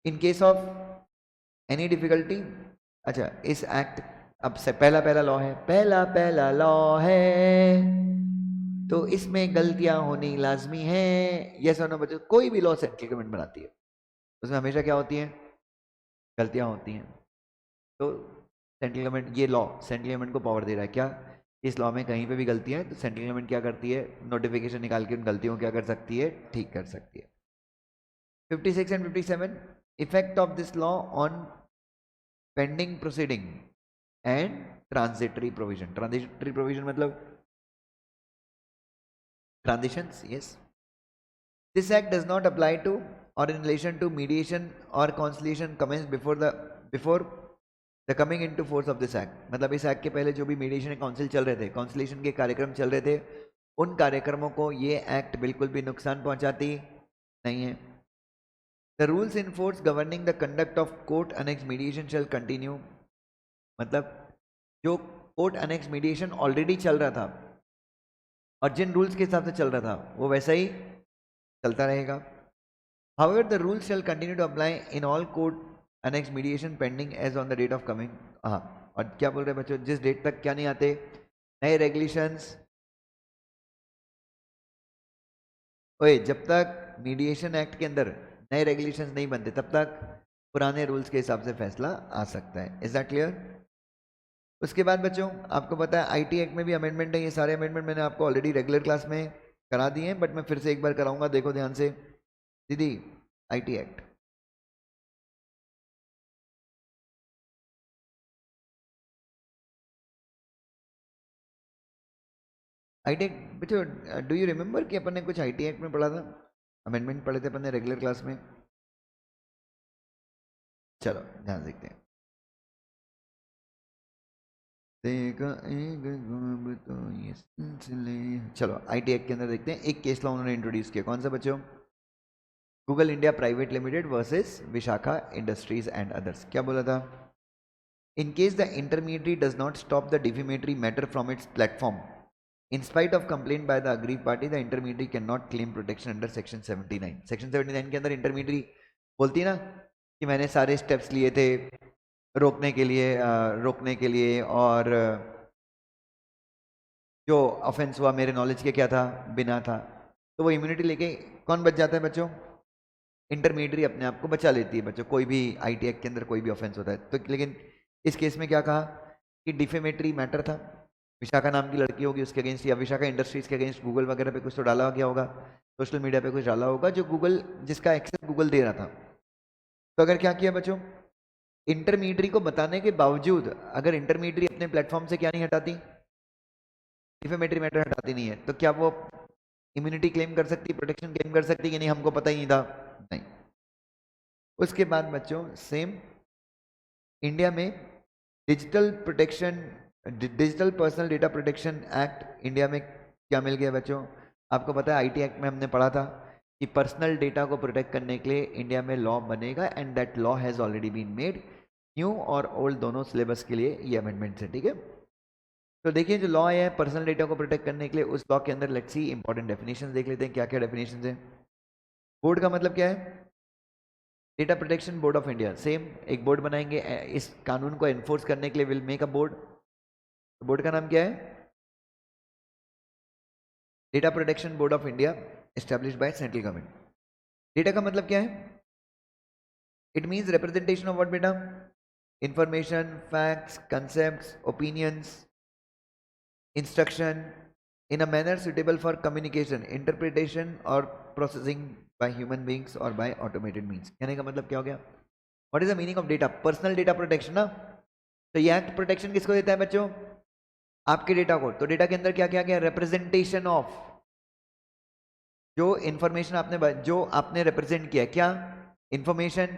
In case of any difficulty, अच्छा इस एक्ट अब से पहला लॉ है, पहला लॉ है, तो इसमें गलतियां होनी लाजमी है। यस और नो बच्चों? कोई भी लॉ सेंट्रल गवर्नमेंट बनाती है उसमें हमेशा क्या होती है? गलतियां होती हैं। तो सेंट्रल गवर्नमेंट, ये लॉ सेंट्रल गवर्नमेंट को पावर दे रहा है क्या? इस लॉ में कहीं पे भी गलतियां हैं तो सेंट्रल गवर्नमेंट क्या करती है? नोटिफिकेशन निकाल के उन गलतियों को क्या कर सकती है? ठीक कर सकती है। 56 and 57, effect of this law on pending proceeding and transitory provision. Transitory provision मतलब transitions, yes. This act does not apply to or in relation to mediation or conciliation commenced before the coming into force of this act। मतलब इस act के पहले जो भी mediation council चल रहे थे, काउंसिलेशन के कार्यक्रम चल रहे थे, उन कार्यक्रमों को ये एक्ट बिल्कुल भी नुकसान पहुंचाती नहीं है। The rules in force governing the conduct of court annex mediation shall continue. मतलब जो कोर्ट अनेक्स मीडिएशन ऑलरेडी चल रहा था और जिन रूल्स के हिसाब से चल रहा था वो वैसा ही चलता रहेगा। However, the rules shall continue to apply in all court annex mediation pending as on the date of coming। हाँ, और क्या बोल रहे हैं बच्चों? जिस डेट तक क्या नहीं आते नए रेगुलेशंस, ओए जब तक मीडिएशन एक्ट के अंदर नए रेगुलेशंस नहीं बनते तब तक पुराने रूल्स के हिसाब से फैसला आ सकता है। Is that clear? उसके बाद बच्चों आपको पता है आईटी एक्ट में भी अमेंडमेंट है। ये सारे अमेंडमेंट मैंने आपको ऑलरेडी रेगुलर क्लास में करा दिए हैं, बट मैं फिर से एक बार कराऊंगा, देखो ध्यान से। दीदी, आईटी एक्ट, आईटी एक्ट बच्चों, डू यू रिमेम्बर कि अपन ने कुछ आईटी एक्ट में पढ़ा था, अमेंडमेंट पढ़े थे अपन ने रेगुलर क्लास में? चलो ध्यान देखते हैं। देखा एक ख्वाब तो ये सिलसिले, चलो आईटी एक्ट के अंदर देखते हैं। एक केस लॉ उन्होंने इंट्रोड्यूस किया, कौन सा बच्चों? Google India private limited versus Vishakha industries and others. क्या बोला था? इन case the intermediary does not stop the defamatory matter from its platform in spite of complaint by the aggrieved party, the intermediary cannot claim protection under section 79। section 79 के अंदर intermediary बोलती है ना कि मैंने सारे स्टेप्स लिए थे रोकने के लिए और जो ऑफेंस हुआ मेरे नॉलेज के क्या था, बिना था, तो वो इम्यूनिटी लेके कौन बच जाता है बच्चों? इंटरमीडियरी अपने आप को बचा लेती है बच्चों, कोई भी आईटी एक्ट के अंदर कोई भी ऑफेंस होता है तो। लेकिन इस केस में क्या कहा कि डिफेमेटरी मैटर था, विशाखा नाम की लड़की होगी उसके अगेंस्ट, या विशाखा इंडस्ट्रीज के अगेंस्ट गूगल वगैरह पे कुछ तो डाला गया होगा, सोशल मीडिया पे कुछ डाला होगा जो गूगल, जिसका एक्सेस गूगल दे रहा था। तो अगर क्या किया बच्चों, इंटरमीडियरी को बताने के बावजूद अगर इंटरमीडियरी अपने प्लेटफॉर्म से क्या नहीं हटाती, डिफेमेटरी मैटर हटाती नहीं है, तो क्या वो इम्यूनिटी क्लेम कर सकती, प्रोटेक्शन क्लेम कर सकती कि नहीं हमको पता ही नहीं था? नहीं। उसके बाद बच्चों सेम इंडिया में digital protection, digital personal data protection act India में क्या मिल गया बच्चों? आपको पता है आईटी एक्ट में हमने पढ़ा था कि पर्सनल डेटा को प्रोटेक्ट करने के लिए इंडिया में लॉ बनेगा, and that law has already been made. New और ओल्ड दोनों सिलेबस के लिए ये अमेंडमेंट है, ठीक है। तो देखिए जो लॉ है पर्सनल डेटा को प्रोटेक्ट करने के लिए, उस लॉ के अंदर लेट्स सी इंपॉर्टेंट डेफिनेशन देख लेते हैं क्या क्या डेफिनेशन है। बोर्ड का मतलब क्या है? Data protection board of India, same एक बोर्ड बनाएंगे इस कानून को एनफोर्स करने के लिए, विल मेक अ बोर्ड। तो बोर्ड का नाम क्या है? Data protection board of India, established by central government. Data का मतलब क्या है? It means representation of what बेटा? Information, facts, concepts, opinions, instruction in a manner suitable for communication, interpretation or processing by human beings or by automated means. कहने का मतलब क्या हो गया? What is the meaning of data? Personal data protection ना? तो ये एक्ट प्रोटेक्शन किसको देता है बच्चों? आपके डेटा को. तो डेटा के अंदर क्या क्या क्या? रिप्रेजेंटेशन ऑफ जो इंफॉर्मेशन आपने रिप्रेजेंट किया, क्या? Information,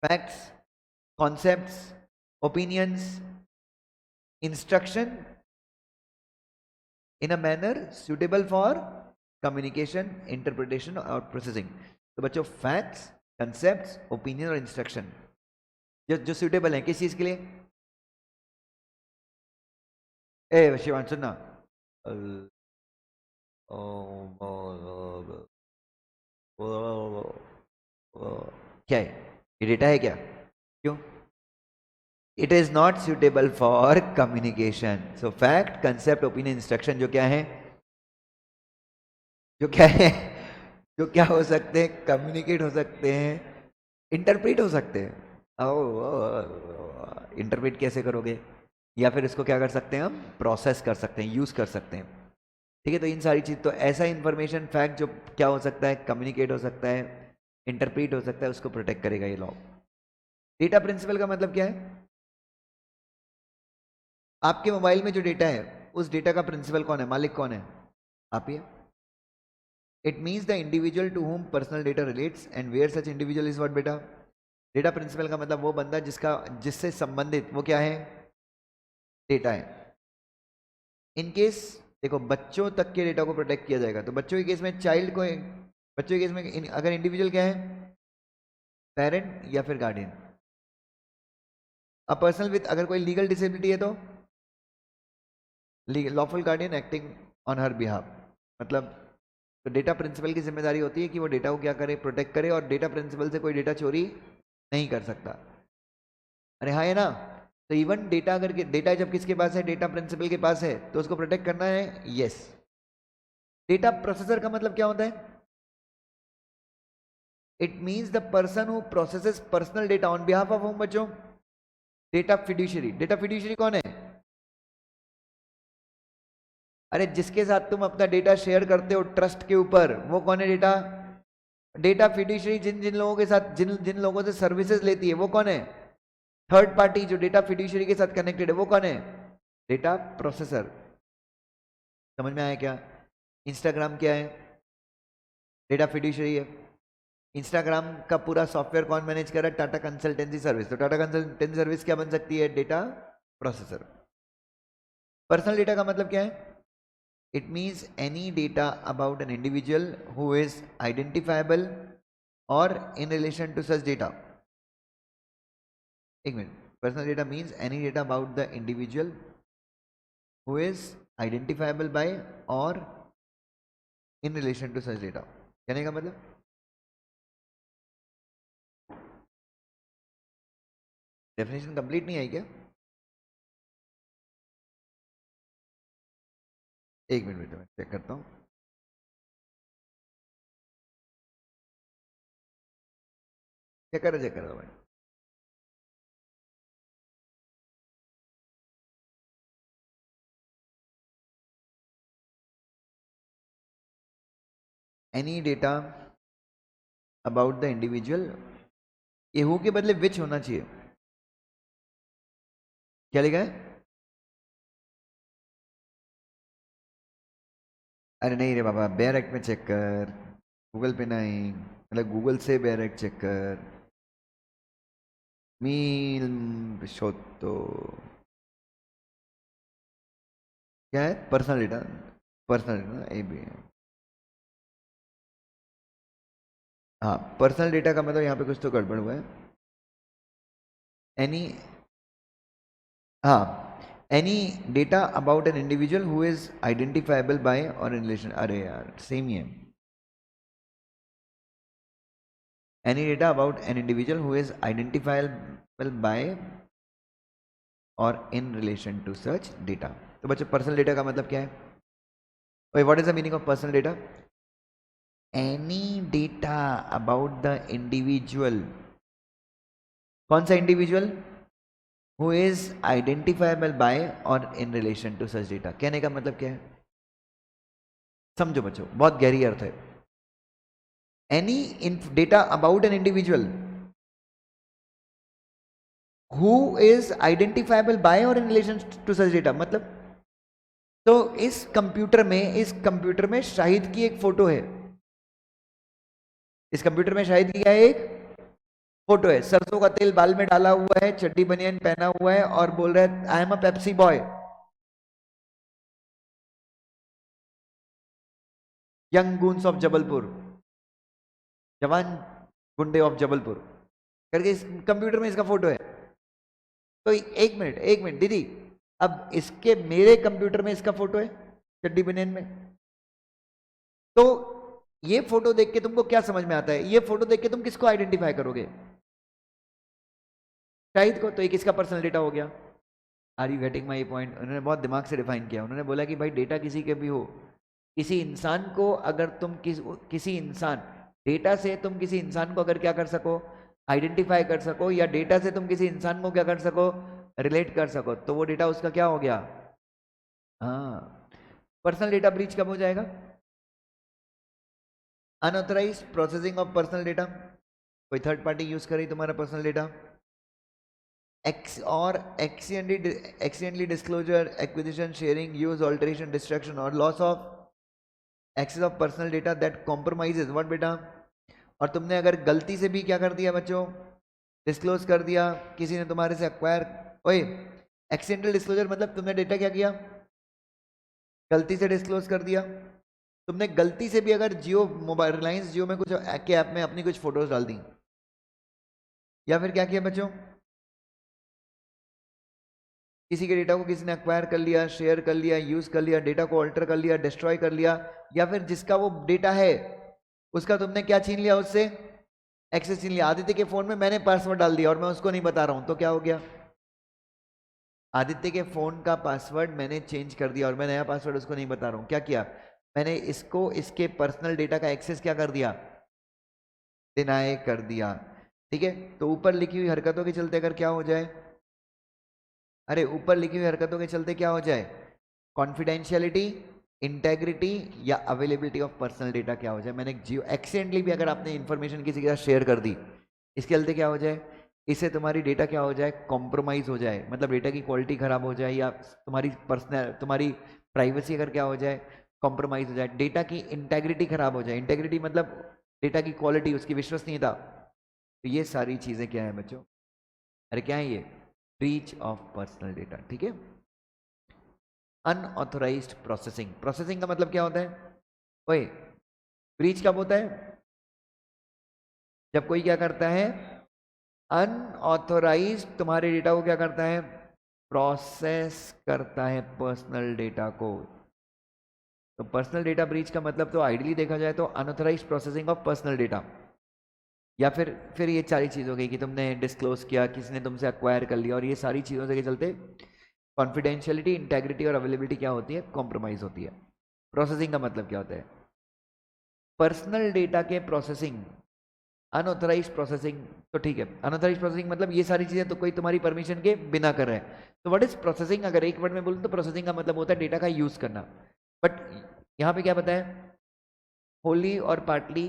facts, concepts, opinions, instruction in a manner suitable for communication, interpretation और processing. तो बच्चों फैक्ट्स, कंसेप्ट्स, ओपिनियन और इंस्ट्रक्शन जो सुटेबल है किस चीज के लिए? ए शिवान सुनना, क्या है ये? डेटा है क्या? क्यों? It is not suitable for communication. So fact, concept, opinion, instruction जो क्या है? जो क्या है? जो क्या हो सकते हैं? कम्युनिकेट हो सकते हैं, इंटरप्रेट हो सकते हैं. इंटरप्रेट कैसे करोगे? या फिर इसको क्या कर सकते हैं हम? प्रोसेस कर सकते हैं, यूज कर सकते हैं. ठीक है, तो इन सारी चीज, तो ऐसा इंफॉर्मेशन, फैक्ट जो क्या हो सकता है? कम्युनिकेट हो सकता है, इंटरप्रेट हो सकता है, उसको प्रोटेक्ट करेगा ये लॉ. डेटा प्रिंसिपल का मतलब क्या है? आपके मोबाइल में जो डेटा है उस डेटा का प्रिंसिपल कौन है? मालिक कौन है? आप ही. It means the individual to whom personal data relates and where such individual is what बेटा? डेटा प्रिंसिपल का मतलब वो बंदा जिससे संबंधित वो क्या है? डेटा है. इन केस देखो, बच्चों तक के डेटा को प्रोटेक्ट किया जाएगा. तो बच्चों के केस में बच्चों के केस में अगर इंडिविजुअल क्या है? पेरेंट या फिर गार्डियन. अ पर्सन विथ अगर कोई लीगल डिसेबिलिटी है तो lawful guardian acting on her behalf. मतलब तो डेटा प्रिंसिपल की जिम्मेदारी होती है कि वो डेटा को क्या करे? प्रोटेक्ट करे. और डेटा प्रिंसिपल से कोई डेटा चोरी नहीं कर सकता. अरे हाँ, है ना? तो इवन डेटा अगर डेटा जब किसके पास है? डेटा प्रिंसिपल के पास है, तो उसको प्रोटेक्ट करना है. यस. डेटा प्रोसेसर का मतलब क्या होता है? It means the person who processes personal data on behalf of whom. बच्चों, डेटा फिड्यूशियरी. डेटा फिड्यूशियरी कौन है? अरे जिसके साथ तुम अपना डेटा शेयर करते हो ट्रस्ट के ऊपर, वो कौन है? डेटा फिड्यूशियरी जिन जिन लोगों के साथ जिन जिन लोगों से सर्विसेज लेती है वो कौन है? थर्ड पार्टी जो डेटा फिड्यूशियरी के साथ कनेक्टेड है वो कौन है? Data processor. समझ में आया क्या? इंस्टाग्राम क्या है? डेटा फिड्यूशियरी है. इंस्टाग्राम का पूरा सॉफ्टवेयर कौन मैनेज कर रहा है? Tata consultancy service. तो टाटा कंसल्टेंसी सर्विस क्या बन सकती है? Data processor. पर्सनल डेटा का मतलब क्या है? It means any data about an individual who is identifiable or in relation to such data. एक minute. Personal data means any data about the individual who is identifiable by or in relation to such data. कहने का मतलब definition complete नहीं आई क्या? एक minute में check करता हूँ. चेक करो भाई. Any data about the individual, ये हु के बदले विच होना चाहिए. क्या लिखा है? अरे नहीं रे बाबा, बेयर एक्ट में चेक कर, गूगल पे नहीं. मतलब गूगल से बेयर एक्ट चेक कर. मील शोतो क्या है? Personal data. Personal data A B. हाँ, पर्सनल डेटा का मतलब यहाँ पे कुछ तो गड़बड़ हुआ है. एनी, हाँ, any data about an individual who is identifiable by और इन रिलेशन. अरे यार सेम ही है. Any data about an individual who is identifiable by और in relation to such data. तो बच्चों पर्सनल डेटा का मतलब क्या है? What is the meaning of personal data? Any data about the individual कौन सा इंडिविजुअल? हु इज आइडेंटिफाइबल बाय और in relation to such data. कहने का मतलब क्या है, समझो बच्चों, बहुत गहरी अर्थ है। Any data about an individual who is identifiable by और in relation to such data, मतलब तो इस कंप्यूटर में शाहिद की एक फोटो है। इस कंप्यूटर में शाहिद की क्या है? एक फोटो है। सरसों का तेल बाल में डाला हुआ है, चड्डी बनियान पहना हुआ है और बोल रहा है I am a Pepsi boy. Young goons of Jabalpur, जवान गुंडे ऑफ जबलपुर करके इस कंप्यूटर में इसका फोटो है। तो एक मिनट दीदी, अब इसके मेरे कंप्यूटर में इसका फोटो है चड्डी बनियान में। तो ये फोटो देख के तुमको क्या समझ में आता है? ये फोटो देख के तुम किसको आइडेंटिफाई करोगे? शाहिद को। तो ये किसका पर्सनल डेटा हो गया? Are you getting my point? उन्होंने बहुत दिमाग से डिफाइन किया। उन्होंने बोला कि भाई डेटा किसी के भी हो, किसी इंसान को अगर तुम किसी इंसान डेटा से तुम किसी इंसान को अगर क्या कर सको, आइडेंटिफाई कर सको, या डेटा से तुम किसी इंसान को क्या कर सको, रिलेट कर सको, तो वो डेटा उसका क्या हो गया? हाँ। पर्सनल डेटा ब्रीच कब हो जाएगा? Unauthorised processing of personal data, कोई थर्ड पार्टी यूज करे तुम्हारा पर्सनल डेटा, और accidentally disclosure, acquisition, sharing, use, alteration, destruction or loss of access of personal data that compromises what बेटा? और तुमने अगर गलती से भी क्या कर दिया बच्चों, डिस्क्लोज कर दिया, किसी ने तुम्हारे से एक्वायर, ओए एक्सीडेंटल डिस्क्लोजर मतलब तुमने डेटा क्या किया, गलती से डिस्क्लोज कर दिया। तुमने गलती से भी अगर जियो मोबाइल, रिलायंस जियो में कुछ के ऐप में अपनी कुछ फोटोज डाल दी, या फिर क्या किया बच्चों, किसी के डेटा को किसी ने एक्वायर कर लिया, शेयर कर लिया, यूज कर लिया, डेटा को अल्टर कर लिया, डिस्ट्रॉय कर लिया, या फिर जिसका वो डेटा है उसका तुमने क्या छीन लिया, उससे एक्सेस छीन लिया। आदित्य के फोन में मैंने पासवर्ड डाल दिया और मैं उसको नहीं बता रहा हूं, तो क्या हो गया? आदित्य के फोन का पासवर्ड मैंने चेंज कर दिया और मैं नया पासवर्ड उसको नहीं बता रहा हूं, क्या किया मैंने? इसको इसके पर्सनल डेटा का एक्सेस क्या कर दिया? डिनाई कर दिया। ठीक है, तो ऊपर लिखी हुई हरकतों के चलते अगर क्या हो जाए, अरे ऊपर लिखी हुई हरकतों के चलते क्या हो जाए, कॉन्फिडेंशियलिटी, इंटेग्रिटी या अवेलेबिलिटी ऑफ पर्सनल डेटा क्या हो जाए? मैंने जियो एक्सीडेंटली भी अगर आपने इन्फॉर्मेशन किसी के साथ शेयर कर दी, इसके चलते क्या हो जाए, इससे तुम्हारी डेटा क्या हो जाए, कॉम्प्रोमाइज हो जाए, मतलब डेटा की क्वालिटी खराब हो जाए, या तुम्हारी प्राइवेसी अगर क्या हो जाए, कॉम्प्रोमाइज हो जाए, डेटा की इंटेग्रिटी खराब हो जाए। इंटेग्रिटी मतलब डेटा की क्वालिटी, उसकी विश्वसनीयता। तो ये सारी चीजें क्या है बच्चों? अरे क्या है ये? Breach of personal data. ठीक है। अनऑथोराइज्ड प्रोसेसिंग, प्रोसेसिंग का मतलब क्या होता है? ओए, ब्रीच कब होता है? जब कोई क्या करता है, अनऑथोराइज्ड तुम्हारे डेटा को क्या करता है, प्रोसेस करता है पर्सनल डेटा को। तो पर्सनल डेटा ब्रीच का मतलब तो आइडियली देखा जाए तो unauthorised processing of personal data, या फिर ये सारी चीज़ हो गई कि तुमने डिस्क्लोज किया, किसी ने तुमसे एक्वायर कर लिया, और ये सारी चीज़ों से के चलते कॉन्फिडेंशियलिटी, इंटेग्रिटी और अवेलेबिलिटी क्या होती है, कॉम्प्रोमाइज होती है। प्रोसेसिंग का मतलब क्या होता है? पर्सनल डेटा के प्रोसेसिंग, अनऑथराइज प्रोसेसिंग। तो ठीक है, अनऑथराइज प्रोसेसिंग मतलब ये सारी चीजें तो कोई तुम्हारी परमिशन के बिना कर रहा है। तो व्हाट इज प्रोसेसिंग? अगर एक वर्ड में बोलूं तो प्रोसेसिंग का मतलब होता है डेटा का यूज करना। बट यहाँ पे क्या बताया, होली और partly,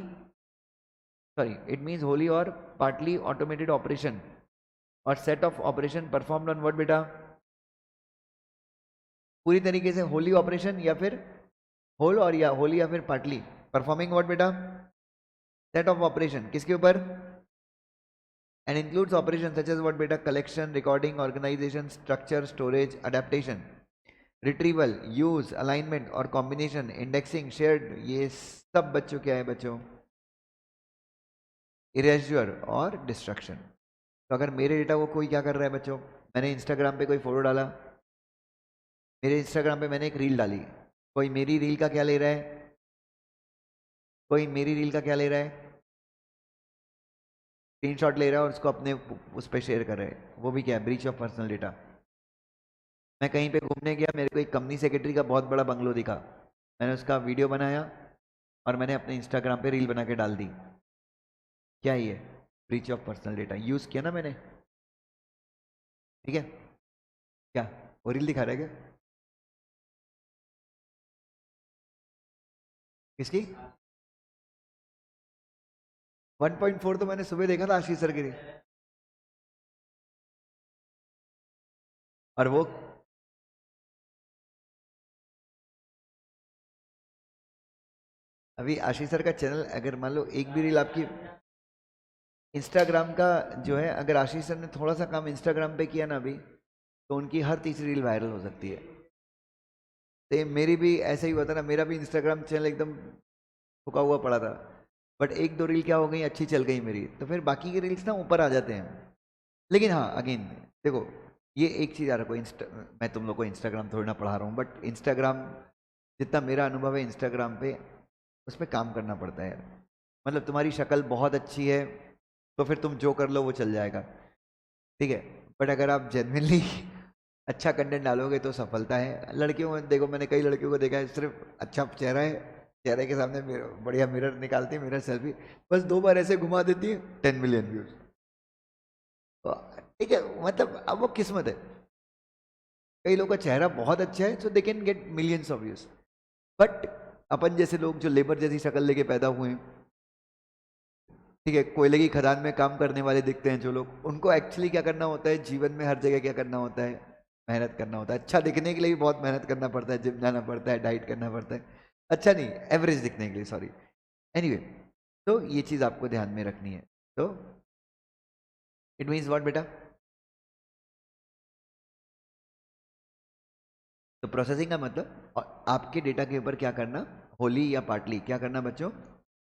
sorry, it means Holi और पार्टली ऑटोमेटेड ऑपरेशन और set of operation performed on what बेटा, पूरी तरीके से होली ऑपरेशन, या फिर होल और या होली या फिर पार्टली परफॉर्मिंग व्हाट बेटा, सेट ऑफ ऑपरेशन किसके ऊपर, and includes operations such as what beta, collection, recording, organization, structure, storage, adaptation, retrieval, use, alignment और combination, indexing, shared, ये सब बच्चों क्या है बच्चों, इरेजर और डिस्ट्रक्शन। तो अगर मेरे डेटा को कोई क्या कर रहा है बच्चों, मैंने इंस्टाग्राम पे कोई फोटो डाला, मेरे इंस्टाग्राम पे मैंने एक रील डाली, कोई मेरी रील का क्या ले रहा है, कोई मेरी रील का क्या ले रहा है, स्क्रीनशॉट ले रहा है और उसको अपने उस पर शेयर कर रहे हैं, वो भी क्या है, ब्रीच ऑफ पर्सनल डेटा। मैं कहीं पे घूमने गया, मेरे को एक कंपनी सेक्रेटरी का बहुत बड़ा बंगलो दिखा, मैंने उसका वीडियो बनाया और मैंने अपने इंस्टाग्राम पे रील बना के डाल दी, क्या ये, breach of personal data, use किया ना मैंने। ठीक है, क्या वो रील दिखा रहा है क्या? किसकी? 1.4 तो मैंने सुबह देखा था आशीष सर के लिए। और वो अभी आशीष सर का चैनल अगर मान लो एक भी रील आपकी इंस्टाग्राम का जो है, अगर आशीष सर ने थोड़ा सा काम इंस्टाग्राम पे किया ना अभी, तो उनकी हर तीसरी रील वायरल हो सकती है। सेम मेरी भी ऐसा ही हुआ था ना, मेरा भी इंस्टाग्राम चैनल एकदम थुका हुआ पड़ा था, बट एक दो रील क्या हो गई, अच्छी चल गई मेरी, तो फिर बाकी के रील्स ना ऊपर आ जाते हैं। लेकिन हाँ अगेन देखो, ये एक चीज़ यार, कोई मैं तुम लोग को इंस्टाग्राम थोड़ी ना पढ़ा रहा हूँ, बट इंस्टाग्राम जितना मेरा अनुभव है इंस्टाग्राम पे, उस पर काम करना पड़ता है यार। मतलब तुम्हारी शक्ल बहुत अच्छी है तो फिर तुम जो कर लो वो चल जाएगा, ठीक है, बट अगर आप जेन्युइनली अच्छा कंटेंट डालोगे तो सफलता है। लड़कियों में देखो, मैंने कई लड़कियों को देखा है, सिर्फ अच्छा चेहरा है, चेहरे के सामने बढ़िया मिरर निकालती है, मिरर सेल्फी, बस 2 बार ऐसे घुमा देती है, 10 मिलियन व्यूज। तो ठीक है, मतलब अब वो किस्मत है। कई लोगों का चेहरा बहुत अच्छा है, so they can get millions of views, but अपन जैसे लोग जो लेबर जैसी शक्ल लेके पैदा हुए हैं, ठीक है, कोयले की खदान में काम करने वाले दिखते हैं जो लोग, उनको एक्चुअली क्या करना होता है जीवन में, हर जगह क्या करना होता है, मेहनत करना होता है। अच्छा दिखने के लिए भी बहुत मेहनत करना पड़ता है, जिम जाना पड़ता है, डाइट करना पड़ता है, अच्छा नहीं, एवरेज दिखने के लिए, सॉरी। एनीवे, तो ये चीज़ आपको ध्यान में रखनी है। तो इट मीन्स व्हाट बेटा? तो प्रोसेसिंग का मतलब आपके डेटा के ऊपर क्या करना, होली या पार्टली क्या करना बच्चों,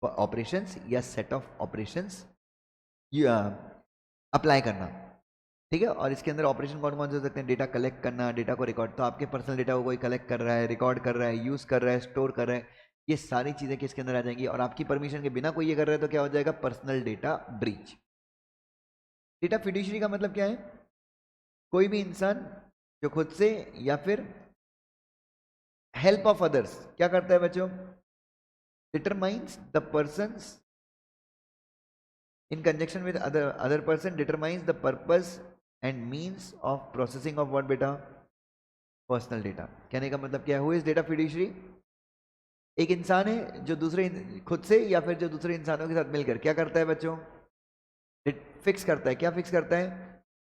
ऑपरेशंस या सेट ऑफ ऑपरेशंस अप्लाई करना, ठीक है। और इसके अंदर ऑपरेशन कौन कौन से हो सकते हैं? डेटा कलेक्ट करना, डेटा को रिकॉर्ड, तो आपके पर्सनल डेटा को कोई कलेक्ट कर रहा है, रिकॉर्ड कर रहा है, यूज कर रहा है, स्टोर कर रहा है, ये सारी चीजें किसके अंदर आ जाएंगी, और आपकी परमिशन के बिना कोई ये कर रहा है तो क्या हो जाएगा, personal data breach. Data fiduciary का मतलब क्या है? कोई भी इंसान जो खुद से या फिर हेल्प ऑफ अदर्स क्या करता है बच्चों, determines the persons in conjunction with other person determines the purpose and means of processing of what beta, personal data. कहने का मतलब क्या है, हु इज डेटा फिड्यूशरी? एक इंसान है जो दूसरे खुद से या फिर जो दूसरे इंसानों के साथ मिलकर क्या करता है बच्चों, फिक्स करता है, क्या फिक्स करता है,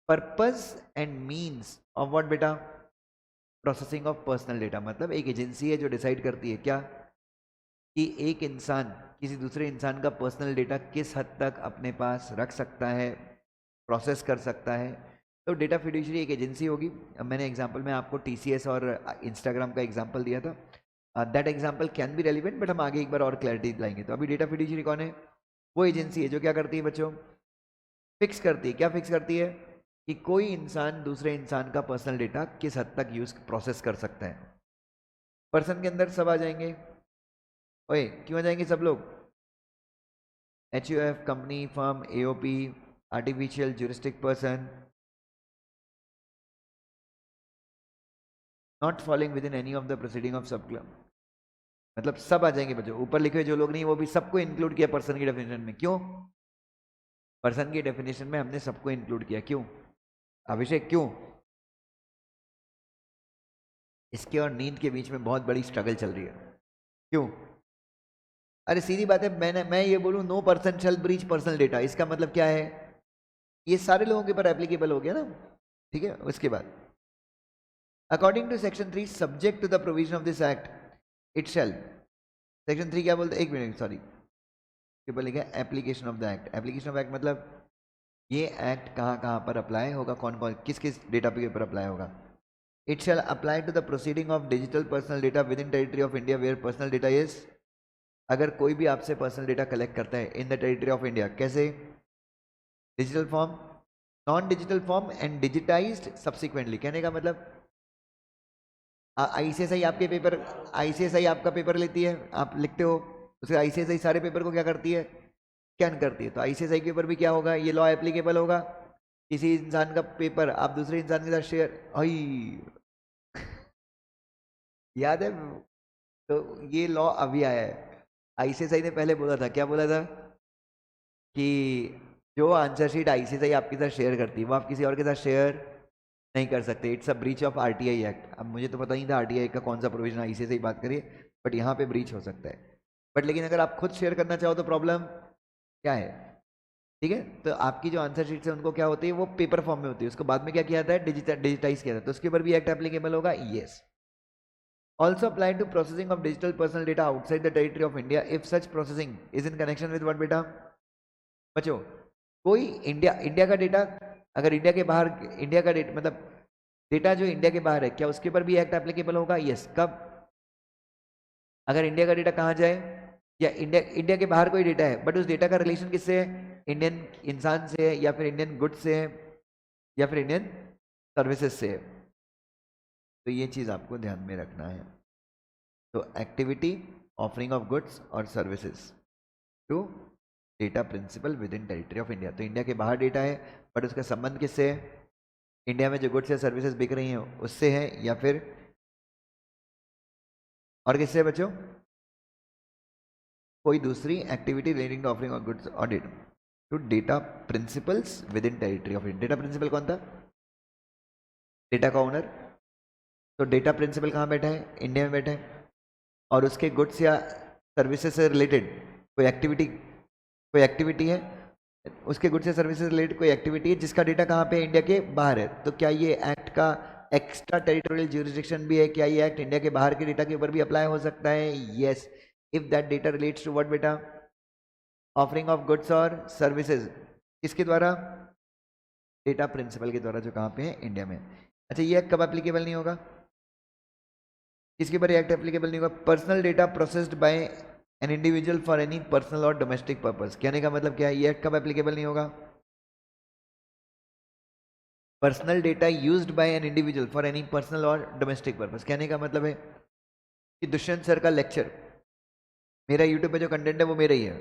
purpose and means of what बेटा, प्रोसेसिंग ऑफ पर्सनल डेटा। मतलब एक एजेंसी है जो डिसाइड करती है क्या, कि एक इंसान किसी दूसरे इंसान का पर्सनल डेटा किस हद तक अपने पास रख सकता है, प्रोसेस कर सकता है। तो डेटा फिड्यूशरी एक एजेंसी होगी। अब मैंने एग्जांपल में आपको टीसीएस और इंस्टाग्राम का एग्जांपल दिया था, that example can be relevant, but हम आगे एक बार और क्लैरिटी लाएंगे। तो अभी डेटा फिड्यूशरी कौन है? वो एजेंसी है जो क्या करती है बच्चों, फिक्स करती है। क्या फिक्स करती है? कि कोई इंसान दूसरे इंसान का पर्सनल डेटा किस हद तक यूज प्रोसेस कर सकता है। पर्सन के अंदर सब आ जाएंगे, ओए क्यों आ जाएंगे सब लोग, H U F, company, firm, AOP, artificial juristic person, not following within any of the proceeding of sub clause. मतलब सब आ जाएंगे बच्चों, ऊपर लिखे हुए जो लोग नहीं वो भी सबको इंक्लूड किया पर्सन की डेफिनेशन में। क्यों? पर्सन की डेफिनेशन में हमने सबको इंक्लूड किया, क्यों अभिषेक, क्यों? इसके और नींद के बीच में बहुत बड़ी स्ट्रगल चल रही है, क्यों? अरे सीधी बात है, मैं ये बोलूं no person shall breach personal data, इसका मतलब क्या है, ये सारे लोगों के ऊपर एप्लीकेबल हो गया ना, ठीक है। उसके बाद according to section 3 subject to the provision of this act it shall, section 3 क्या बोलते हैं, एक मिनट सॉरी, पेपर लिखा है application of the act. Application of act मतलब ये एक्ट कहाँ कहाँ पर अप्लाई होगा, कौन कौन किस किस डेटा के ऊपर अप्लाई होगा। It shall apply to the proceeding of digital personal data within territory of India where personal data is, अगर कोई भी आपसे पर्सनल डेटा कलेक्ट करता है in the territory of India, कैसे, digital form, non digital form and digitised subsequently. कहने का मतलब आईसीएसआई आपके पेपर, आईसीएसआई आपका पेपर लेती है, आप लिखते हो, उसके आईसीएसआई सारे पेपर को क्या करती है, स्कैन करती है। तो आईसीएसआई के ऊपर भी क्या होगा, ये लॉ एप्लीकेबल होगा। किसी इंसान का पेपर आप दूसरे इंसान के साथ शेयर, आई याद है, तो ये लॉ अभी आया है। आईसीएसआई ने पहले बोला था, क्या बोला था, कि जो आंसर शीट आईसीएसआई आपके साथ शेयर करती है वो आप किसी और के साथ शेयर नहीं कर सकते, it's a breach of RTI act. अब मुझे तो पता नहीं था आरटीआई का कौन सा प्रोविजन, आईसी से ही बात करिए, बट यहाँ पे ब्रीच हो सकता है। बट लेकिन अगर आप खुद शेयर करना चाहो तो प्रॉब्लम क्या है? ठीक है, तो आपकी जो आंसर शीट है उनको क्या होती है, वो पेपर फॉर्म में होती है, उसको बाद में क्या किया जाता है, डिजिटाइज किया जाता है, तो उसके ऊपर भी एक्ट एप्लीकेबल होगा। Yes. Also apply to processing of digital personal data outside the territory of India if such processing is in connection with what बेटा? बच्चों, कोई इंडिया का डेटा अगर इंडिया के बाहर, इंडिया का डेटा मतलब डेटा जो इंडिया के बाहर है, क्या उसके ऊपर भी एक्ट एप्लीकेबल होगा? यस। कब? अगर इंडिया का डेटा कहाँ जाए, या इंडिया के बाहर कोई डेटा है बट उस डेटा का रिलेशन किससे है, इंडियन इंसान से है, या फिर इंडियन गुड्स से है, या फिर इंडियन सर्विसेज से है। तो ये चीज़ आपको ध्यान में रखना है। तो एक्टिविटी ऑफरिंग ऑफ गुड्स और services to data principal within territory of India. तो इंडिया के बाहर डेटा है बट उसका संबंध किससे है, इंडिया में जो गुड्स या सर्विसेज बिक रही हैं उससे है, या फिर और किससे है बच्चों? कोई दूसरी activity relating to offering of goods और data to data principals within territory of India. Data principal कौन था? डेटा का ओनर। तो डेटा प्रिंसिपल कहाँ बैठा है? इंडिया में बैठा है। और उसके गुड्स या सर्विसेज से रिलेटेड कोई एक्टिविटी है, उसके गुड्स या सर्विसेज से रिलेटेड कोई एक्टिविटी है जिसका डेटा कहाँ पे है, इंडिया के बाहर है। तो क्या ये एक्ट का एक्स्ट्रा टेरिटोरियल ज्यूरिसडिक्शन भी है? क्या ये एक्ट इंडिया के बाहर के डेटा के ऊपर भी अप्लाई हो सकता है? Yes, if that data relates to what बेटा? ऑफरिंग ऑफ गुड्स और सर्विसेज। किसके द्वारा? डेटा प्रिंसिपल के द्वारा, जो कहाँ पे है, इंडिया में। अच्छा, ये एक्ट कब एप्लीकेबल नहीं होगा? किसके ऊपर एक्ट एप्लीकेबल नहीं होगा? Personal data processed bye an individual for any personal और डोमेस्टिक पर्पस। कहने का मतलब क्या है, ये एक्ट कब एप्लीकेबल नहीं होगा? Personal data used by an individual for any personal और डोमेस्टिक पर्पस। कहने का मतलब है कि दुष्यंत सर का लेक्चर, मेरा यूट्यूब पे जो कंटेंट है वो मेरा ही है,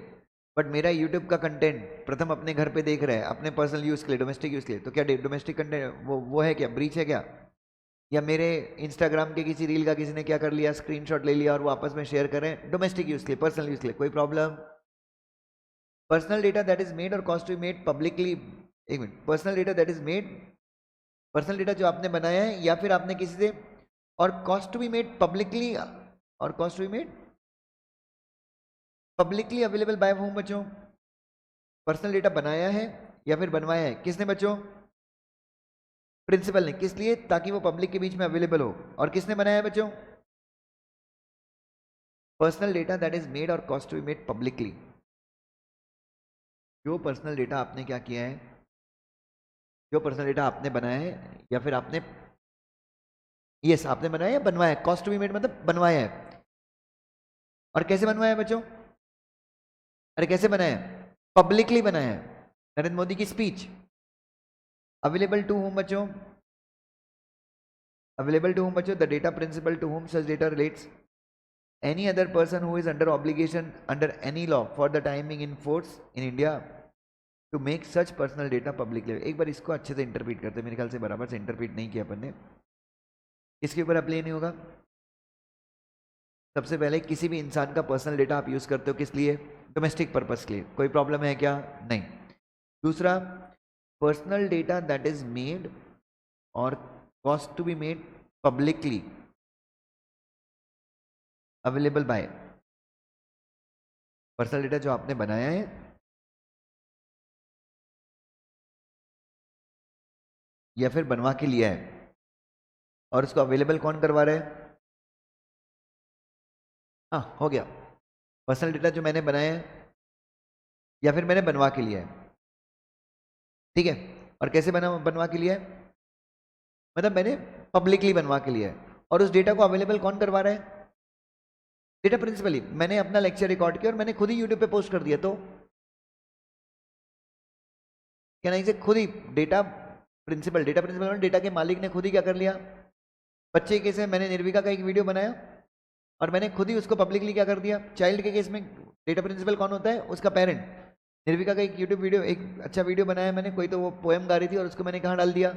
बट मेरा यूट्यूब का कंटेंट प्रथम अपने घर पे देख रहा है, अपने पर्सनल यूज़ के लिए, डोमेस्टिक यूज़ के लिए, तो क्या डोमेस्टिक कंटेंट वो है क्या, ब्रीच है क्या? या मेरे इंस्टाग्राम के किसी रील का किसी ने क्या कर लिया, स्क्रीनशॉट ले लिया और वो आपस में शेयर करें डोमेस्टिक यूज़ के लिए, पर्सनल यूज़ के लिए, कोई problem? Personal data that is made और caused to be made publicly, एक minute, personal data that is made, personal data जो आपने बनाया है या फिर आपने किसी से, और caused to be made publicly, और caused to be made publicly available by whom बच्चों? पर्सनल डेटा बनाया है या फिर बनवाया है, किसने बच्चों? प्रिंसिपल ने। किस लिए? ताकि वो पब्लिक के बीच में अवेलेबल हो। और किसने बनाया है बच्चों? Personal data that is made और caused to be made publicly. जो पर्सनल डेटा आपने क्या किया है, जो पर्सनल डेटा आपने बनाया है या फिर आपने, यस, आपने बनाया या बनवाया है, कॉस्ट टू बी मेड मतलब बनवाया है। और कैसे बनवाया है बच्चों? अरे कैसे बनाया है? पब्लिकली बनाया है। नरेंद्र मोदी की स्पीच अवेलेबल टू होम बच्चों, अवेलेबल टू होम बच्चों, the data principal to whom such data relates any other person who is under obligation under any law for the timing in force in India to make such personal data publicly। एक बार इसको अच्छे से interpret करते हैं, मेरे ख्याल से बराबर से इंटरप्रीट नहीं किया अपन ने। इसके ऊपर अप्लाई नहीं होगा। सबसे पहले, किसी भी इंसान का पर्सनल डेटा आप यूज करते हो किस लिए? डोमेस्टिक पर्पस के लिए, कोई प्रॉब्लम है क्या? नहीं। दूसरा, personal data that is made और caused to be made publicly available by, personal data जो आपने बनाया है या फिर बनवा के लिया है और उसको अवेलेबल कौन करवा रहा है? हाँ, हो गया। पर्सनल डेटा जो मैंने बनाया है या फिर मैंने बनवा के लिया है, ठीक है। और कैसे बनवा के लिया है? मतलब मैंने पब्लिकली बनवा के लिया है। और उस डेटा को अवेलेबल कौन करवा रहा है? डेटा प्रिंसिपल ही। मैंने अपना लेक्चर रिकॉर्ड किया और मैंने खुद ही यूट्यूब पे पोस्ट कर दिया, तो क्या नहीं से खुद ही डेटा प्रिंसिपल डेटा के मालिक ने खुद ही क्या कर लिया? बच्चे के केस में मैंने निर्विका का एक वीडियो बनाया और मैंने खुद ही उसको पब्लिकली क्या कर दिया। चाइल्ड के केस में डेटा प्रिंसिपल कौन होता है? उसका पेरेंट। निर्विका का एक यूट्यूब वीडियो, एक अच्छा वीडियो बनाया मैंने, कोई तो वो पोएम गा रही थी और उसको मैंने कहाँ डाल दिया?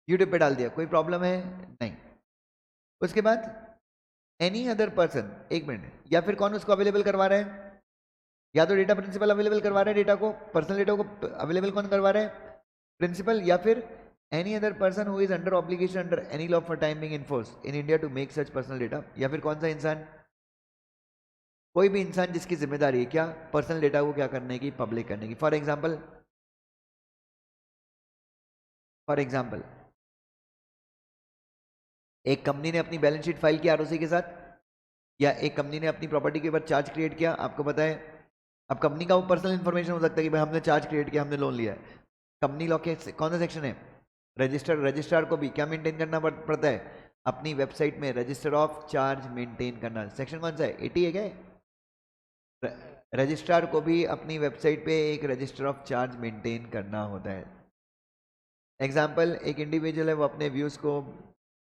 यूट्यूब पे डाल दिया, कोई प्रॉब्लम है? नहीं। उसके बाद एनी अदर पर्सन, एक मिनट, या फिर कौन उसको अवेलेबल करवा रहा है? या तो डेटा प्रिंसिपल अवेलेबल करवा रहा है डेटा को, पर्सनल डेटा को अवेलेबल कौन करवा रहा है? प्रिंसिपल, या फिर any other person who is under obligation under any law for time being in force in India to make such personal data, या फिर कौन सा इंसान, कोई भी इंसान जिसकी जिम्मेदारी है क्या पर्सनल डेटा को क्या करने की, पब्लिक करने की। फॉर एग्जाम्पल एक कंपनी ने अपनी बैलेंस शीट फाइल की आरओसी के साथ, या एक कंपनी ने अपनी प्रॉपर्टी के ऊपर चार्ज क्रिएट किया, आपको पता है। अब कंपनी का वो पर्सनल इन्फॉर्मेशन हो सकता है कि भाई हमने चार्ज क्रिएट किया, हमने लोन लिया है। कंपनी लॉ के कौन सा सेक्शन है, रजिस्ट्रार को भी क्या मेंटेन करना पड़ता है, अपनी वेबसाइट में रजिस्टर ऑफ चार्ज मेंटेन करना। सेक्शन कौन सा है, 80 है क्या। रजिस्ट्रार को भी अपनी वेबसाइट पे एक रजिस्टर ऑफ चार्ज मेंटेन करना होता है। एग्जाम्पल, एक इंडिविजुअल है, वो अपने व्यूज़ को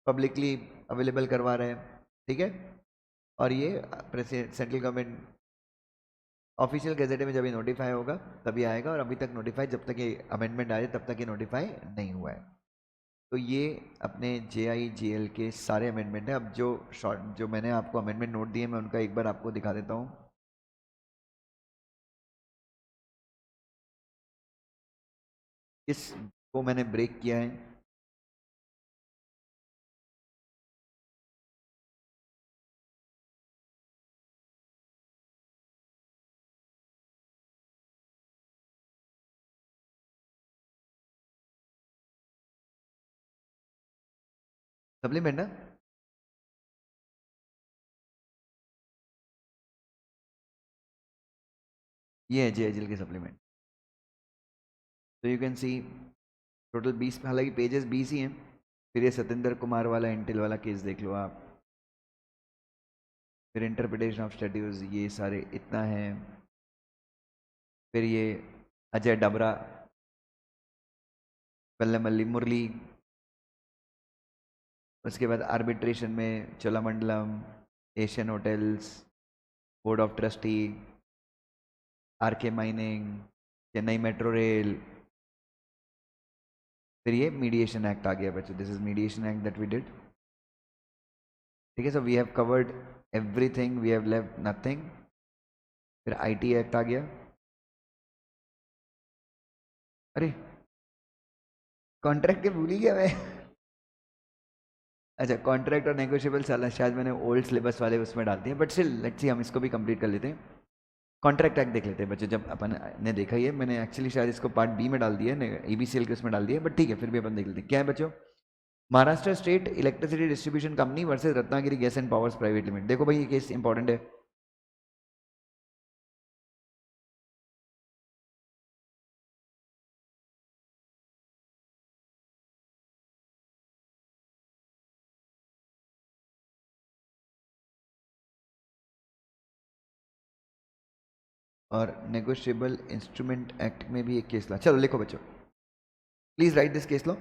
पब्लिकली अवेलेबल करवा रहे हैं, ठीक है, और ये सेंट्रल गवर्नमेंट ऑफिशियल गैजेट में जब ये नोटिफाई होगा तभी आएगा, और अभी तक नोटिफाई, जब तक ये अमेंडमेंट आए तब तक ये नोटिफाई नहीं हुआ है। तो ये अपने JIGL के सारे अमेंडमेंट हैं। अब जो मैंने आपको अमेंडमेंट नोट दिए, मैं उनका एक बार आपको दिखा देता हूँ। इसको मैंने ब्रेक किया है। सप्लीमेंट ना, ये है JIGL के सप्लीमेंट। तो यू कैन सी टोटल 20, हालांकि पेजेस 20 ही हैं। फिर ये सत्येंद्र कुमार वाला इंटेल वाला केस देख लो आप, फिर इंटरप्रिटेशन ऑफ स्टैट्यूज, ये सारे इतना है। फिर ये अजय डबरा, वेल्लमल्ली मुरली, उसके बाद आर्बिट्रेशन में Cholamandalam, Asian hotels, board of trustee, RK mining, Chennai metro rail. फिर ये मीडिएशन एक्ट आ गया बच्चों, this is mediation act that we did, ठीक है। So we have covered everything, we have left nothing. फिर IT एक्ट आ गया। अरे कॉन्ट्रैक्ट के भूल ही गया मैं। अच्छा, कॉन्ट्रैक्ट और नेगोशिएबल साला शायद मैंने ओल्ड सिलेबस वाले उसमें डाल दिए, बट स्टिल लेट्स सी, हम इसको भी कंप्लीट कर लेते हैं। कॉन्ट्रैक्ट एक्ट देख लेते हैं बच्चों, जब अपन ने देखा ही है, मैंने एक्चुअली शायद इसको पार्ट B में डाल दिया है, EBCL के उसमें डाल दिया है, बट ठीक है, फिर भी अपन देख लेते हैं क्या है बच्चों। Maharashtra state electricity distribution company versus Ratnagiri gas and powers private limited. देखो भाई, ये केस इंपॉर्टेंट है। और नेगोशिएबल इंस्ट्रूमेंट एक्ट में भी एक केस ला, चलो लिखो बच्चों, प्लीज राइट दिस केस लो।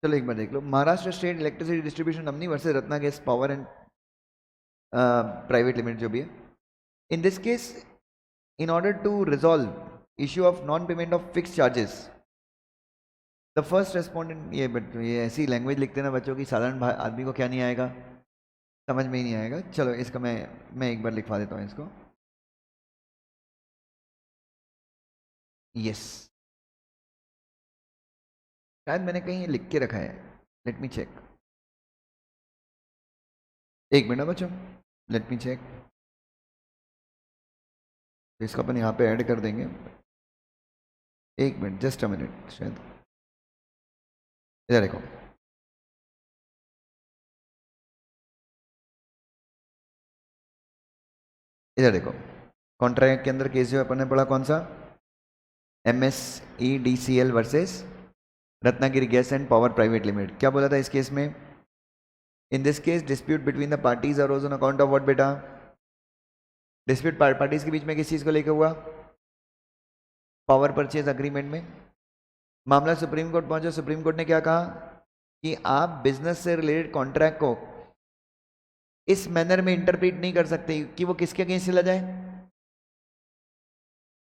चलो एक बार देख लो, Maharashtra state electricity distribution company versus Ratna gas power and private limited जो भी है। In this case, in order to resolve issue of non-payment of fixed charges, the first respondent, ये ऐसी लैंग्वेज लिखते ना बच्चों की साधारण आदमी को क्या नहीं आएगा, समझ में ही नहीं आएगा। चलो इसका मैं एक बार लिखवा देता हूँ इसको। यस, शायद मैंने कहीं ये लिख के रखा है, लेट मी चेक, एक मिनट बच्चों, लेट मी चेक। इसको अपन यहाँ पे ऐड कर देंगे, एक मिनट, जस्ट अ मिनट। शायद इधर देखो, इधर देखो, कॉन्ट्रैक्ट के अंदर केस जो अपन ने पढ़ा कौन सा, MSEDCL versus Ratnagiri gas and power private limited. क्या बोला था इस केस में, in this case dispute between the parties arose on account of what बेटा, डिस्प्यूट पार्टीज के बीच में किस चीज को लेकर हुआ, पावर परचेज अग्रीमेंट में। मामला सुप्रीम कोर्ट पहुंचा, सुप्रीम कोर्ट ने क्या कहा कि आप बिजनेस से रिलेटेड कॉन्ट्रैक्ट को इस मैनर में इंटरप्रेट नहीं कर सकते कि वो किसके अगेंस्ट चला जाए,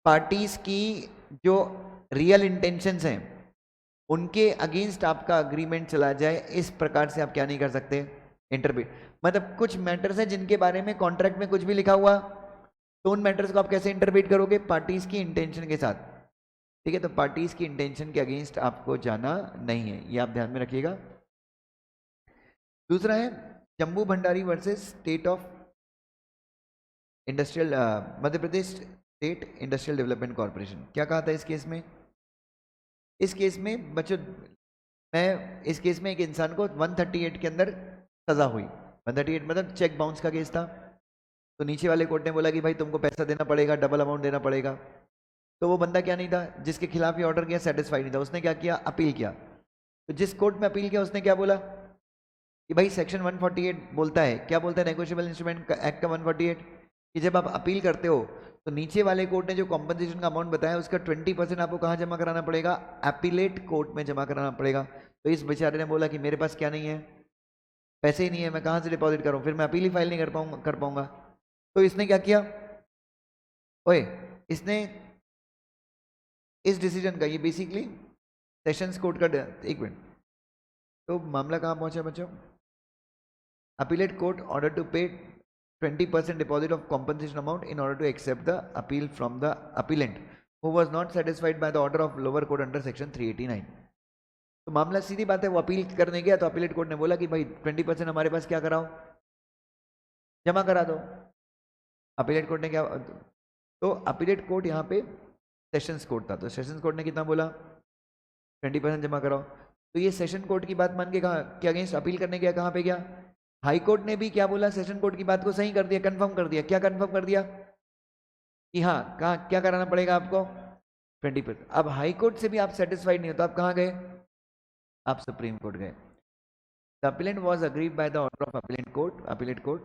पार्टीज की जो रियल इंटेंशंस हैं उनके अगेंस्ट आपका अग्रीमेंट चला जाए, इस प्रकार से आप क्या नहीं कर सकते, इंटरप्रेट। मतलब कुछ मैटर्स हैं जिनके बारे में कॉन्ट्रैक्ट में कुछ भी लिखा हुआ, तो उन मैटर्स को आप कैसे इंटरप्रेट करोगे, पार्टीज की इंटेंशन के साथ। ठीक है, तो पार्टीज की इंटेंशन के अगेंस्ट आपको जाना नहीं है, ये आप ध्यान में रखिएगा। दूसरा है Shambhu Bhandari versus state of industrial Madhya Pradesh state industrial development corporation. क्या कहा था इस केस में? इस केस में बच्चों, मैं इस केस में एक इंसान को 138 के अंदर सजा हुई। 138 मतलब चेक बाउंस का केस था। तो नीचे वाले कोर्ट ने बोला कि भाई तुमको पैसा देना पड़ेगा, डबल अमाउंट देना पड़ेगा। तो वो बंदा क्या नहीं था, जिसके खिलाफ ये ऑर्डर किया, सेटिस्फाइड नहीं था। उसने क्या किया, अपील किया। तो जिस कोर्ट में अपील किया उसने क्या बोला कि भाई सेक्शन 148 बोलता है, क्या बोलता है नेगोशिएबल इंस्ट्रूमेंट एक्ट का 148, कि जब आप अपील करते हो तो नीचे वाले कोर्ट ने जो कॉम्पनसेशन का अमाउंट बताया उसका 20% आपको कहाँ जमा कराना पड़ेगा, अपीलेट कोर्ट में जमा कराना पड़ेगा। तो इस बेचारे ने बोला कि मेरे पास क्या नहीं है, पैसे ही नहीं है, मैं कहाँ से डिपॉजिट करूँ, फिर मैं अपील ही फाइल नहीं कर पाऊंगा। तो इसने क्या किया, ओए इसने इस डिसीजन का, ये बेसिकली सेशंस कोर्ट का, एक मिनट, तो मामला कहाँ पहुंचा बच्चों? अपीलेट कोर्ट ऑर्डर टू पे 20% deposit of compensation amount in order to accept the appeal from the appellant who was not satisfied by the order of lower court under section 389। तो मामला सीधी बात है, वो अपील करने गया तो अपीलेट कोर्ट ने बोला कि भाई 20% हमारे पास क्या कराओ, जमा करा दो। अपीलेट कोर्ट ने क्या, तो अपीलेट कोर्ट यहाँ पे सेशंस कोर्ट था, तो सेशंस कोर्ट ने कितना बोला, 20% जमा कराओ। तो ये सेशन कोर्ट की बात मान के कहा कि अगेंस्ट अपील करने गया, कहाँ पे गया, हाई कोर्ट ने भी क्या बोला, सेशन कोर्ट की बात को सही कर दिया, कंफर्म कर दिया। क्या कंफर्म कर दिया कि हाँ, कहाँ क्या कराना पड़ेगा आपको, 20%। अब हाई कोर्ट से भी आप सेटिस्फाइड नहीं हो तो आप कहाँ गए, आप सुप्रीम कोर्ट गए। The appellate was agreed by the order of appellate court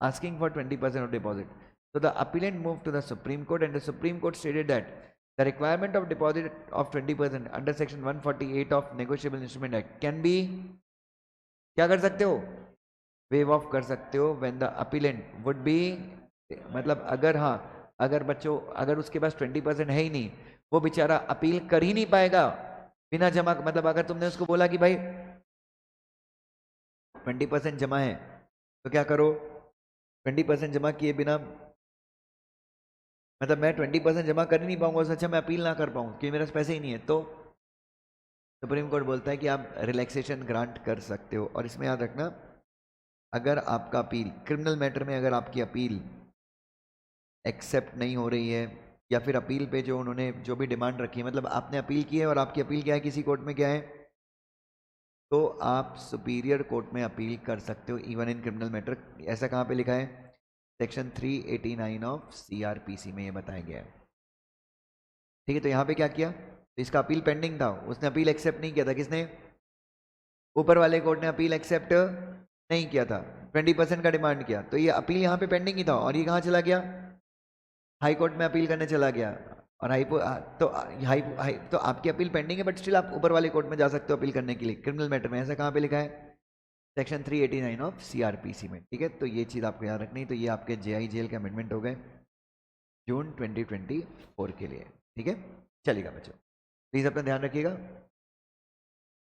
asking for 20% of deposit. So the appellant moved to the Supreme Court and the Supreme Court stated that the requirement of deposit of 20% under section 148 of Negotiable Instrument Act can be, क्या कर सकते हो, wave of कर सकते हो when the appellant would be, मतलब अगर, हाँ अगर बच्चों, अगर उसके पास 20% है ही नहीं, वो बेचारा अपील कर ही नहीं पाएगा बिना जमा, मतलब अगर तुमने उसको बोला कि भाई 20% जमा है तो क्या करो, 20% जमा किए बिना, मतलब मैं 20% जमा कर ही नहीं पाऊंगा, उससे अच्छा मैं अपील ना कर पाऊँ क्योंकि मेरे पास पैसे ही नहीं है। तो सुप्रीम कोर्ट बोलता है कि आप रिलैक्सेशन ग्रांट कर सकते हो। और इसमें याद रखना, अगर आपका अपील, क्रिमिनल मैटर में अगर आपकी अपील एक्सेप्ट नहीं हो रही है, या फिर अपील पे जो उन्होंने जो भी डिमांड रखी है, मतलब आपने अपील की है और आपकी अपील क्या है, किसी कोर्ट में क्या है, तो आप सुपीरियर कोर्ट में अपील कर सकते हो इवन इन क्रिमिनल मैटर। ऐसा कहाँ पे लिखा है, सेक्शन 389 ऑफ CRPC में ये बताया गया है। ठीक है, तो यहाँ पे क्या किया, तो इसका अपील पेंडिंग था, उसने अपील एक्सेप्ट नहीं किया था, किसने, ऊपर वाले कोर्ट ने अपील एक्सेप्ट नहीं किया था, 20% का डिमांड किया, तो ये अपील यहाँ पे पेंडिंग ही था और ये कहाँ चला गया, हाई कोर्ट में अपील करने चला गया। और तो आपकी अपील पेंडिंग है बट स्टिल आप ऊपर वाले कोर्ट में जा सकते हो अपील करने के लिए क्रिमिनल मैटर में। ऐसा कहाँ पे लिखा है, सेक्शन 389 ऑफ CRPC में। ठीक है, तो ये चीज़ आपको याद रखनी। तो ये आपके JI जेल के अमेंडमेंट हो गए जून 2024 के लिए। ठीक है, चलेगा बच्चों, प्लीज़ अपना ध्यान रखिएगा।